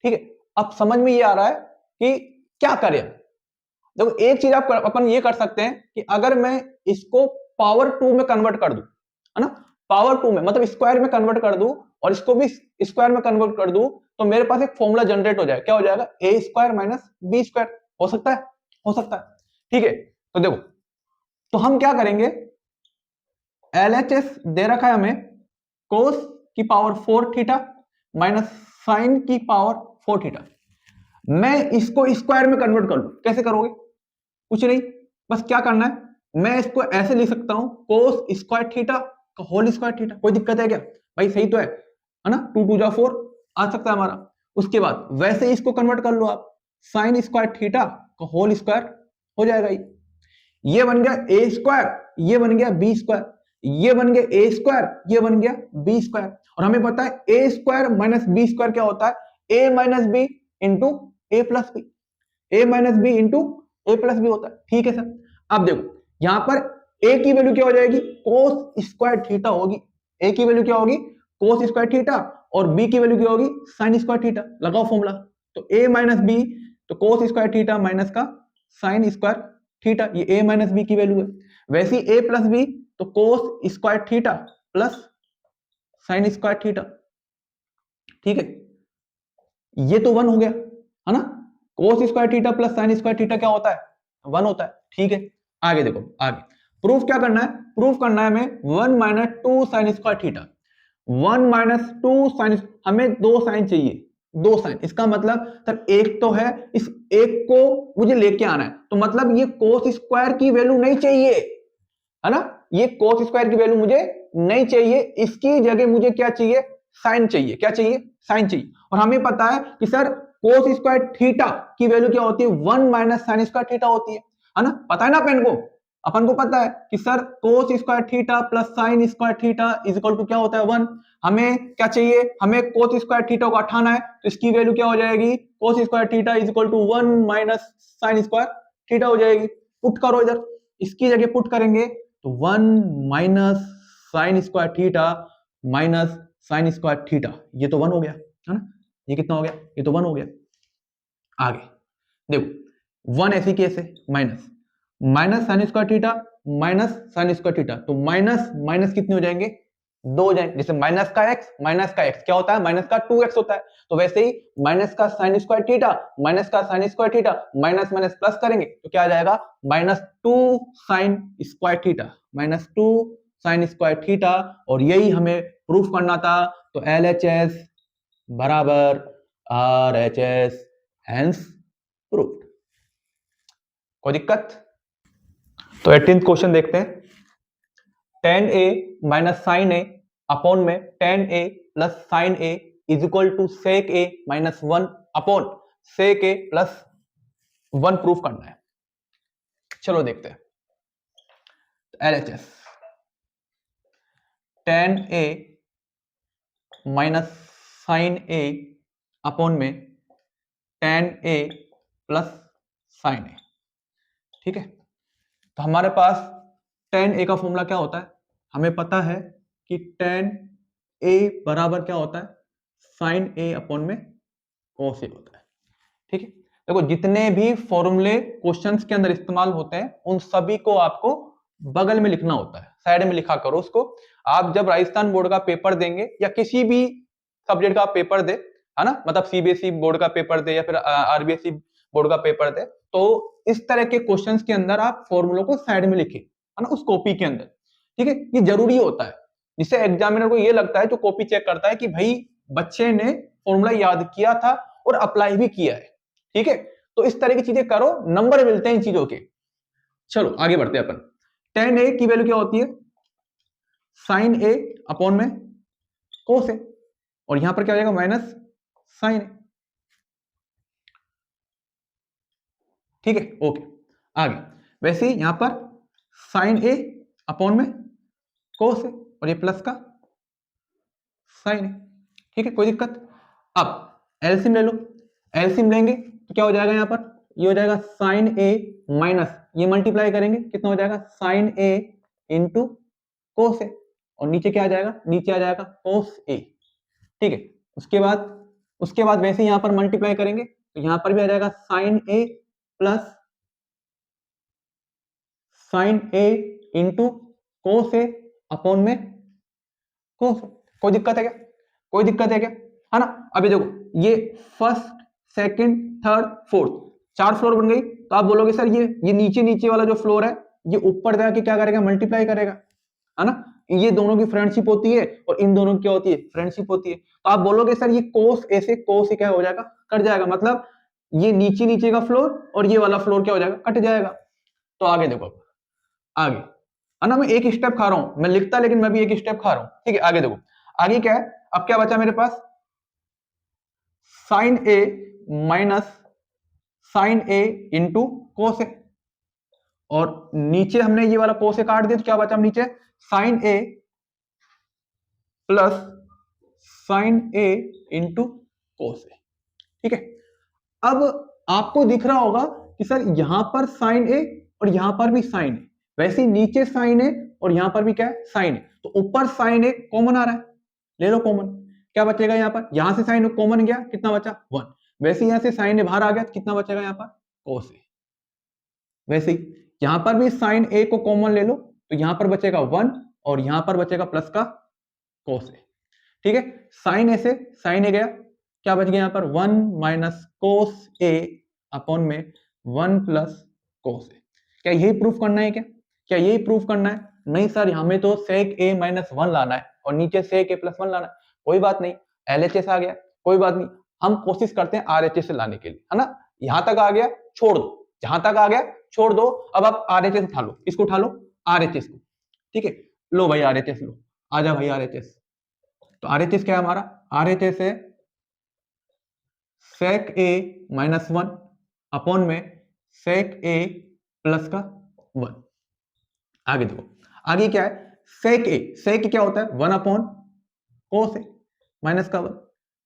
ठीक है, अब समझ में ये आ रहा है कि क्या करें। देखो, एक चीज अपन ये कर सकते हैं कि अगर मैं इसको पावर 2 में कन्वर्ट कर दूं, है ना, पावर 2 में मतलब स्क्वायर में कन्वर्ट कर दूं, और इसको भी स्क्वायर में कन्वर्ट कर दूं, तो मेरे पास एक फॉर्मूला जनरेट हो जाए, क्या हो जाएगा, ए स्क्वायर माइनस बी स्क्वायर। हो सकता है, हो सकता है। ठीक है, तो देखो, तो हम क्या करेंगे, LHS दे रखा है हमें cos की पावर 4 थीटा माइनस साइन की पावर 4 थीटा, मैं इसको स्क्वायर में कन्वर्ट कर लूं, कैसे करोगे, कुछ नहीं, बस क्या करना है, मैं इसको ऐसे लिख सकता हूं, cos स्क्वायर थीटा का होल स्क्वायर थीटा। कोई दिक्कत है क्या भाई, सही तो है ना, 2 2 जा 4 आ सकता है हमारा। उसके बाद वैसे ही इसको कन्वर्ट कर लो आप, साइन स्क्वायर थीटा का होल स्क्वायर हो जाएगा, ये बन गया ए स्क्वायर, ये बन गया बी स्क्वायर, ये बन गया ए स्क्वायर, ये बन गया बी स्क्वायर, और हमें पता है A square minus B square क्या होता है, A minus B into A plus B, A minus B into A plus B होता है। ठीक है सर, अब देखो यहां पर ए की वैल्यू क्या हो जाएगी, कोस स्क्वायर थीटा होगी, ए की वैल्यू क्या होगी, कोस स्क्वायर थीटा, और बी की वैल्यू क्या होगी, साइन स्क्वायर थीटा। लगाओ फॉर्मूला, तो ए माइनस बी, तो कोस स्क्वायर थीटा माइनस का साइन स्क्वायर थीटा, ये ए माइनस बी की वैल्यू है। वैसे ही ए प्लस बी, तो कोस square theta plus sine square theta. ठीक है, ये तो 1 हो गया, है ना, कोस square theta plus sine square theta क्या होता है, 1 होता है। ठीक है, आगे देखो, आगे प्रूफ क्या करना है, प्रूफ करना है हमें 1 minus 2 sine square theta, 1 minus 2 sine, हमें 2 साइन चाहिए, 2 साइन, इसका मतलब सर एक तो है, इस एक को मुझे लेके आना है, तो मतलब ये कोस स्क्वायर की वैल्यू नहीं चाहिए, है ना, ये कोस स्क्वायर की वैल्यू मुझे नहीं चाहिए, इसकी जगह मुझे क्या चाहिए, साइन चाहिए, क्या चाहिए, साइन चाहिए। और हमें पता है कि सर कोस स्क्वायर थीटा की वैल्यू क्या होती है, 1 माइनस साइन स्क्वायर थीटा होती है ना, पता है ना अपन को पता है कि sir cos square theta plus sine square theta is equal to क्या होता है, 1। हमें क्या चाहिए, हमें कोस स्क्वायर थीटा को हटाना है, तो इसकी वैल्यू क्या हो जाएगी, cos square theta is equal to 1 minus sine square theta हो जाएगी। पुट करो इधर, इसकी जगह पुट करेंगे, तो 1 minus sine square theta minus sine square theta, ये तो 1 हो गया, है ना, ये कितना हो गया, ये तो 1 हो गया। आगे देखो, 1 ऐसी कैसे, minus minus sine square theta minus sine square theta, तो माइनस माइनस कितने हो जाएंगे, 2 हो जाएंगे। जैसे माइनस का एक्स क्या होता है, माइनस का 2x होता है, तो वैसे ही माइनस का साइन स्क्वायर थीटा माइनस का sign square theta, minus minus plus करेंगे तो क्या आ जाएगा, minus 2 sine square theta, minus 2 sine square theta, और यही हमें प्रूफ करना था। तो LHS बराबर RHS, हेंस प्रूफ। कोई दिक्कत, तो 18th क्वेश्चन देखते हैं, tan a minus sine A upon में tan a plus sine A is equal to sec a minus 1 upon sec a plus 1 proof करना है। चलो देखते हैं, LHS tan a minus sine A upon में tan a plus sine A. ठीक है, तो हमारे पास tan a का फॉर्मूला क्या होता है, हमें पता है कि tan a बराबर क्या होता है, साइन a अपॉन में cos a होता है। ठीक है, देखो जितने भी फॉर्मूले क्वेश्चंस के अंदर इस्तेमाल होते हैं उन सभी को आपको बगल में लिखना होता है, साइड में लिखा करो उसको। आप जब राजस्थान बोर्ड का पेपर देंगे या किसी भी सब्जेक्ट का पेपर दे, है ना, मतलब सीबीएसई बोर्ड का पेपर दे या फिर आरबीएसई बोर्ड का पेपर दे, तो इस तरह के क्वेश्चंस के अंदर आप फॉर्मूलों को साइड में लिखे, है ना, उस कॉपी के अंदर। ठीक है, ये जरूरी होता है, जिससे एग्जामिनर को ये लगता है, जो कॉपी चेक करता है, कि भाई बच्चे ने फॉर्मूला याद किया था और अप्लाई भी किया है। ठीक है, तो इस तरह की चीजें करो, नंबर मिलते हैं इन चीजों के। चलो आगे बढ़ते हैं अपन। tan a की वैल्यू क्या होती है? साइन ए अपॉन में कोस ए, और यहां पर क्या हो जाएगा? Minus sine A. ठीक है, ओके। आगे वैसे ही यहां पर साइन ए अपॉन में कोस ए, और ये प्लस का साइन ए। ठीक है, कोई दिक्कत? अब एलसीएम ले लो। एलसीएम लेंगे तो क्या हो जाएगा? यहां पर ये हो जाएगा साइन ए माइनस, ये मल्टीप्लाई करेंगे कितना हो जाएगा? साइन ए इंटू कोस ए, और नीचे क्या आ जाएगा? नीचे आ जाएगा कोस ए। ठीक है, उसके बाद वैसे ही यहां पर मल्टीप्लाई करेंगे तो यहां पर भी आ जाएगा sign A plus sine A into cos A upon में कोस। कोई दिक्कत है क्या? कोई दिक्कत है क्या? है ना? अभी देखो, ये first second third fourth, 4 floor बन गई। तो आप बोलोगे सर ये नीचे नीचे वाला जो फ्लोर है, ये ऊपर जाके क्या करेगा? मल्टीप्लाई करेगा, है ना? ये दोनों की फ्रेंडशिप होती है और इन दोनों की क्या होती है? फ्रेंडशिप होती है। तो आप बोलोगे सर ये कोस ए से कोस ए क्या हो जाएगा? कट जाएगा, मतलब ये नीचे नीचे का फ्लोर और ये वाला फ्लोर क्या हो जाएगा? कट जाएगा। तो आगे देखो, आगे है ना, मैं एक स्टेप खा रहा हूं, मैं लिखता लेकिन मैं भी एक स्टेप खा रहा हूं। ठीक है, आगे देखो, आगे क्या है? अब क्या बचा मेरे पास? Sign A minus sine A into cos ए, और नीचे हमने ये वाला कोस ए काट दिया तो क्या बचा? नीचे sign A plus sine A into cos ए। ठीक है, अब आपको दिख रहा होगा कि सर यहां पर साइन ए और यहां पर भी साइन ए, वैसे ही नीचे साइन ए और यहां पर भी क्या है? साइन ए। तो ऊपर साइन ए कॉमन आ रहा है, ले लो कॉमन, क्या बचेगा? यहां पर यहां से साइन ए कॉमन गया, कितना बचा? 1। वैसे यहां से साइन ए बाहर आ गया तो कितना बचेगा यहां पर? कोस ए। वैसे ही यहां पर भी साइन ए को कॉमन ले लो तो यहां पर बचेगा 1 और यहां पर बचेगा प्लस का कोस ए। ठीक है, साइन ए से साइन ए गया, क्या बच गया यहां पर? 1 माइनस कोस ए अपॉन में 1 प्लस कोस ए। क्या यही प्रूफ करना है? क्या यही प्रूफ करना है? नहीं सर, हमें तो सेक ए माइनस 1 लाना है और नीचे सेक ए प्लस 1 लाना है। कोई बात नहीं, एलएचएस आ गया, कोई बात नहीं, हम कोशिश करते हैं आरएचएस से लाने के लिए, है ना? यहां तक आ गया, छोड़ दो, जहां तक आ गया छोड़ दो। अब आप आरएचएस उठा लो, इसको उठा लो, आरएचएस को। ठीक है, लो भाई आरएचएस लो, आ जा भाई आरएचएस। तो आरएचएस क्या है हमारा? आरएचएस है सेक ए माइनस 1 अपॉन में सेक ए प्लस का 1। आगे देखो, आगे क्या है? सेक ए क्या होता है? 1 अपॉन कोस ए माइनस का 1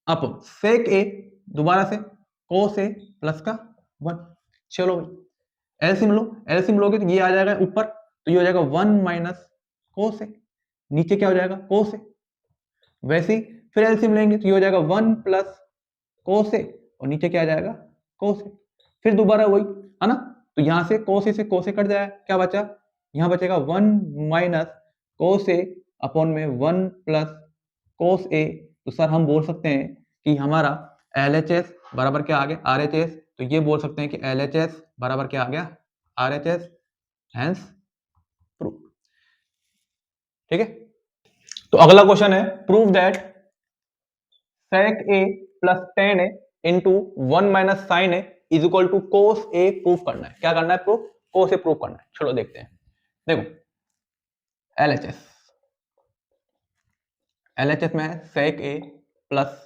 अपॉन सेक ए, दोबारा से कोस ए प्लस का 1। चलो भाई एलसीएम लो, एलसीएम लोगे तो ये आ जाएगा ऊपर, तो ये हो जाएगा 1 माइनस कोस ए, नीचे क्या हो जाएगा? कोस ए। वैसे ही फिर एलसीएम लेंगे तो ये हो जाएगा 1 प्लस कोस ए, और नीचे क्या आ जाएगा? कोस ए। फिर दोबारा वही, है ना? तो यहां से कोस ए से कोस ए कट जाएगा, क्या बचा? यहां बचेगा 1 माइनस कोस ए अपॉन में 1 प्लस कोस ए। तो सर हम बोल सकते हैं कि हमारा एलएचएस बराबर क्या आ गया? आरएचएस। तो ये बोल सकते हैं कि एलएचएस बराबर क्या आ गया? RHS, hence proof. ठीक है, तो अगला क्वेश्चन है, prove that sec A plus tan A into 1 minus sine A is equal to cos A. Proof करना है, क्या करना है? प्रूफ, कोस ए प्रूफ करना है। चलो देखते हैं। देखो एलएचएस, एलएचएस में है सेक A plus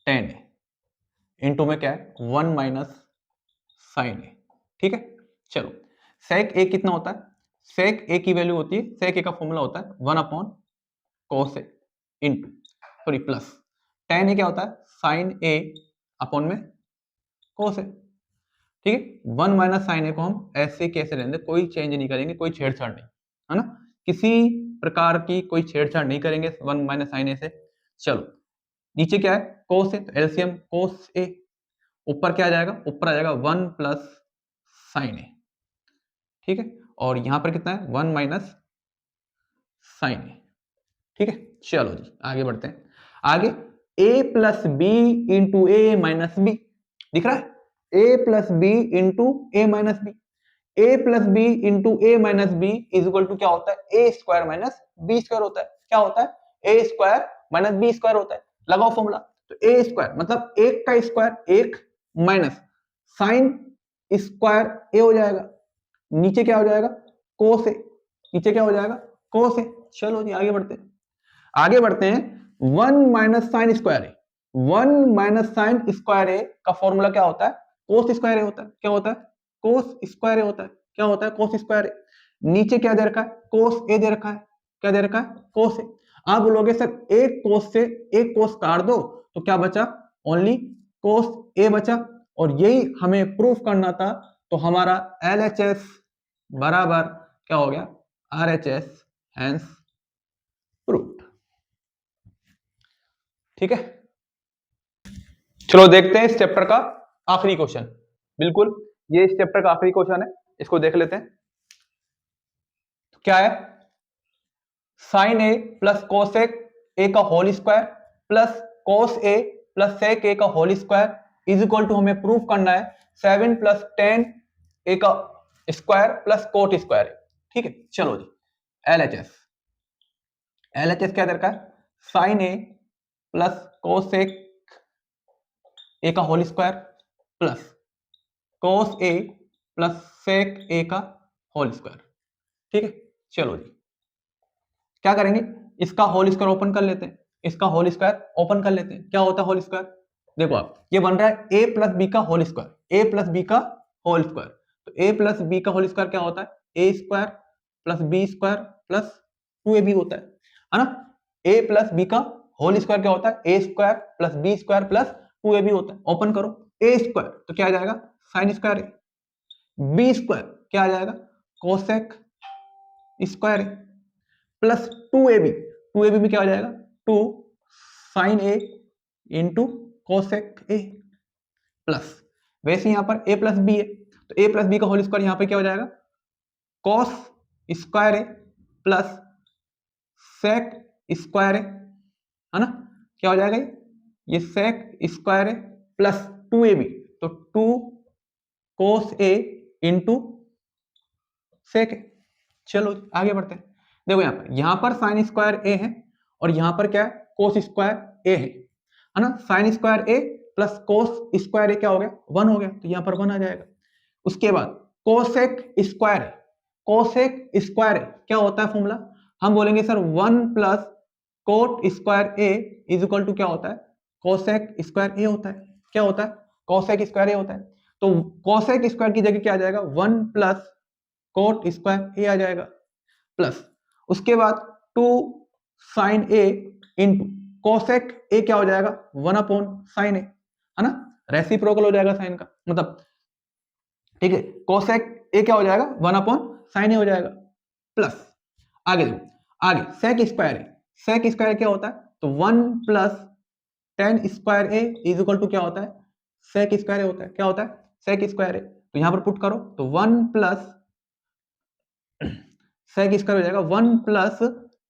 tan A into में क्या है? 1 माइनस साइन ए। ठीक है, चलो सेक ए कितना होता है? सेक ए की वैल्यू होती है, सेक ए का फॉर्मूला होता है 1 upon cos A into, sorry plus tan ए क्या होता है? साइन ए अपॉन में कोस ए। ठीक है, 1 माइनस साइन ए को हम ऐसे कैसे लेंगे, कोई चेंज नहीं करेंगे, कोई छेड़छाड़ नहीं, है ना? किसी प्रकार की कोई छेड़छाड़ नहीं करेंगे 1 माइनस साइन ए से। चलो नीचे क्या है? कोस ए, तो एलसीएम कोस ए, ऊपर क्या आ जाएगा? ऊपर आ जाएगा 1 प्लस साइन ए। ठीक है, और यहां पर कितना है? 1 माइनस साइन ए। ठीक है, चलो जी आगे बढ़ते हैं। आगे a plus B into A minus B, दिख रहा है? a plus B into A minus B, A plus B into A minus B is equal to क्या होता है? A square minus B square होता है। क्या होता है? A square minus B square होता है। लगाओ फॉर्मूला। तो ए स्क्वायर मतलब एक का स्क्वायर एक माइनस साइन स्क्वायर ए हो जाएगा, नीचे क्या हो जाएगा? कोस ए, नीचे क्या हो जाएगा? कोस ए। चलो जी आगे बढ़ते हैं, आगे बढ़ते हैं। 1 माइनस साइन स्क्वायर ए, 1 माइनस साइन स्क्वायर ए का फॉर्मूला क्या होता है? कोस स्क्वायर ए होता है। क्या होता है? कोस स्क्वायर ए होता है। क्या होता है? कोस स्क्वायर ए। नीचे क्या दे रखा है? कोस ए दे रखा है। क्या दे रखा है? कोस ए। आप बोलोगे सर एक कोस से एक कोस काट दो तो क्या बचा? ओनली कोस ए बचा। और यही हमें प्रूफ करना था, तो हमारा LHS बराबर क्या हो गया? RHS, hence proof. ठीक है, चलो देखते हैं इस चैप्टर का आखिरी क्वेश्चन। बिल्कुल ये इस चैप्टर का आखिरी क्वेश्चन है, इसको देख लेते हैं। तो क्या है? Sine A plus cosec A का whole square plus cos A plus sec A का whole square is equal to, हमें प्रूफ करना है 7 प्लस 10 ए का स्क्वायर प्लस कोट स्क्वायर। ठीक है, चलो जी LHS, LHS क्या दरकार? Sine A plus cosec A का whole square plus cos A plus sec A का होल स्क्वायर। ठीक है, चलो जी क्या करेंगे? इसका होल स्क्वायर ओपन कर लेते हैं, इसका होल स्क्वायर ओपन कर लेते हैं। क्या होता है होल स्क्वायर? देखो आप, ये बन रहा है a प्लस बी का whole square, a plus B का होल स्क्वायर। तो a प्लस बी का होल स्क्वायर क्या होता है? a square plus B square plus 2ab होता है ना? a प्लस बी का होल स्क्वायर क्या होता है? a square plus B square plus 2ab होता है। ओपन करो, a स्क्वायर तो क्या आ जाएगा? साइन स्क्वायर है। बी स्क्वायर क्या आ जाएगा? कोसेक स्क्वायर है प्लस 2ab, 2ab में क्या हो जाएगा? 2 sine A into cosec A plus, वैसे यहां पर a प्लस बी है तो a प्लस बी का होल स्क्वायर यहां पे क्या हो जाएगा? Cos square A plus sec square है ना? क्या हो जाएगा? ये सेक स्क्वायर है प्लस 2ab, तो 2 कोस ए इंटू सेक। चलो आगे बढ़ते हैं। देखो यहां पर साइन स्क्वायर ए है और यहां पर क्या है? कोस स्क्वायर ए है ना? Sign square A plus cos square ए क्या हो गया? 1 हो गया, तो यहां पर 1 आ जाएगा। उसके बाद कोसेक स्क्वायर है, कोसेक स्क्वायर है क्या होता है फॉर्मूला? हम बोलेंगे sir 1 plus cot square A is equal to क्या होता है? कोसेक स्क्वायर ए होता है। क्या होता है? कोसेक स्क्वायर ए होता है। तो कोसेक स्क्वायर की जगह क्या आ जाएगा? 1 प्लस कोट स्क्वायर ए आ जाएगा प्लस उसके बाद 2 sine A into cosec A क्या हो जाएगा? 1 अपॉन साइन ए है ना? रेसिप्रोकल हो जाएगा साइन का मतलब। ठीक है, कोसेक ए क्या हो जाएगा? 1 अपॉन साइन ए हो जाएगा प्लस आगे देखो, आगे सेक स्क्वायर ए, सेक स्क्वायर क्या होता है? तो 1 plus 10 square A is equal to क्या होता है? सेक स्क्वायर ए होता है। क्या होता है? सेक स्क्वायर ए। तो यहां पर पुट करो तो 1 प्लस सेक स्क्वायर हो जाएगा 1 प्लस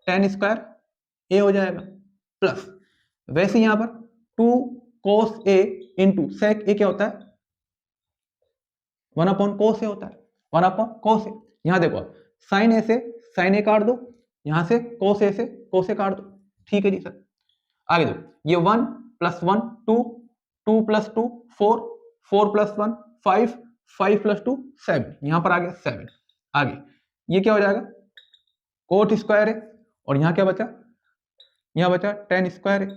10 स्क्वायर ए हो जाएगा प्लस वैसे यहां पर 2 कोस ए इंटू सेक ए क्या होता है? 1 अपॉन कोस ए होता है, 1 अपॉन कोस ए। यहां देखो साइन ए से साइन ए काट दो, यहां से कोस ए से कोस ए काट दो। ठीक है जी सर, आगे देखो ये 1 प्लस 1 2, 2 प्लस 2 4, 4 प्लस 1 5, 5 प्लस 2 7, यहां पर आ गया 7। आगे ये क्या हो जाएगा? कोट स्क्वायर है और यहां क्या बचा? यहां बचा 10 स्क्वायर है।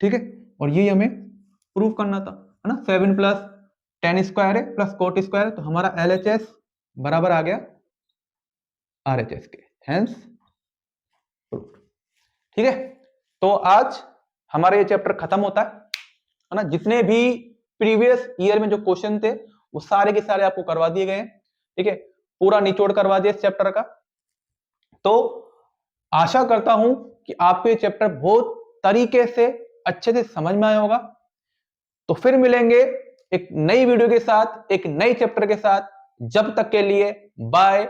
ठीक है, और ये हमें प्रूव करना था है ना? 7 प्लस 10 स्क्वायर है प्लस कोट स्क्वायर है, तो हमारा LHS बराबर आ गया RHS के, हेंस प्रूफ। ठीक है, तो आज हमारा ये चैप्टर खत्म होता है ना? जितने भी प्रीवियस ईयर में जो क्वेश्चन थे वो सारे के सारे आपको करवा दिए गए हैं। ठीक है, पूरा निचोड़ करवा दिया इस चैप्टर का। तो आशा करता हूं कि आपको ये चैप्टर बहुत तरीके से अच्छे से समझ में आया होगा। तो फिर मिलेंगे एक नई वीडियो के साथ, एक नई चैप्टर के साथ। जब तक के लिए बाय।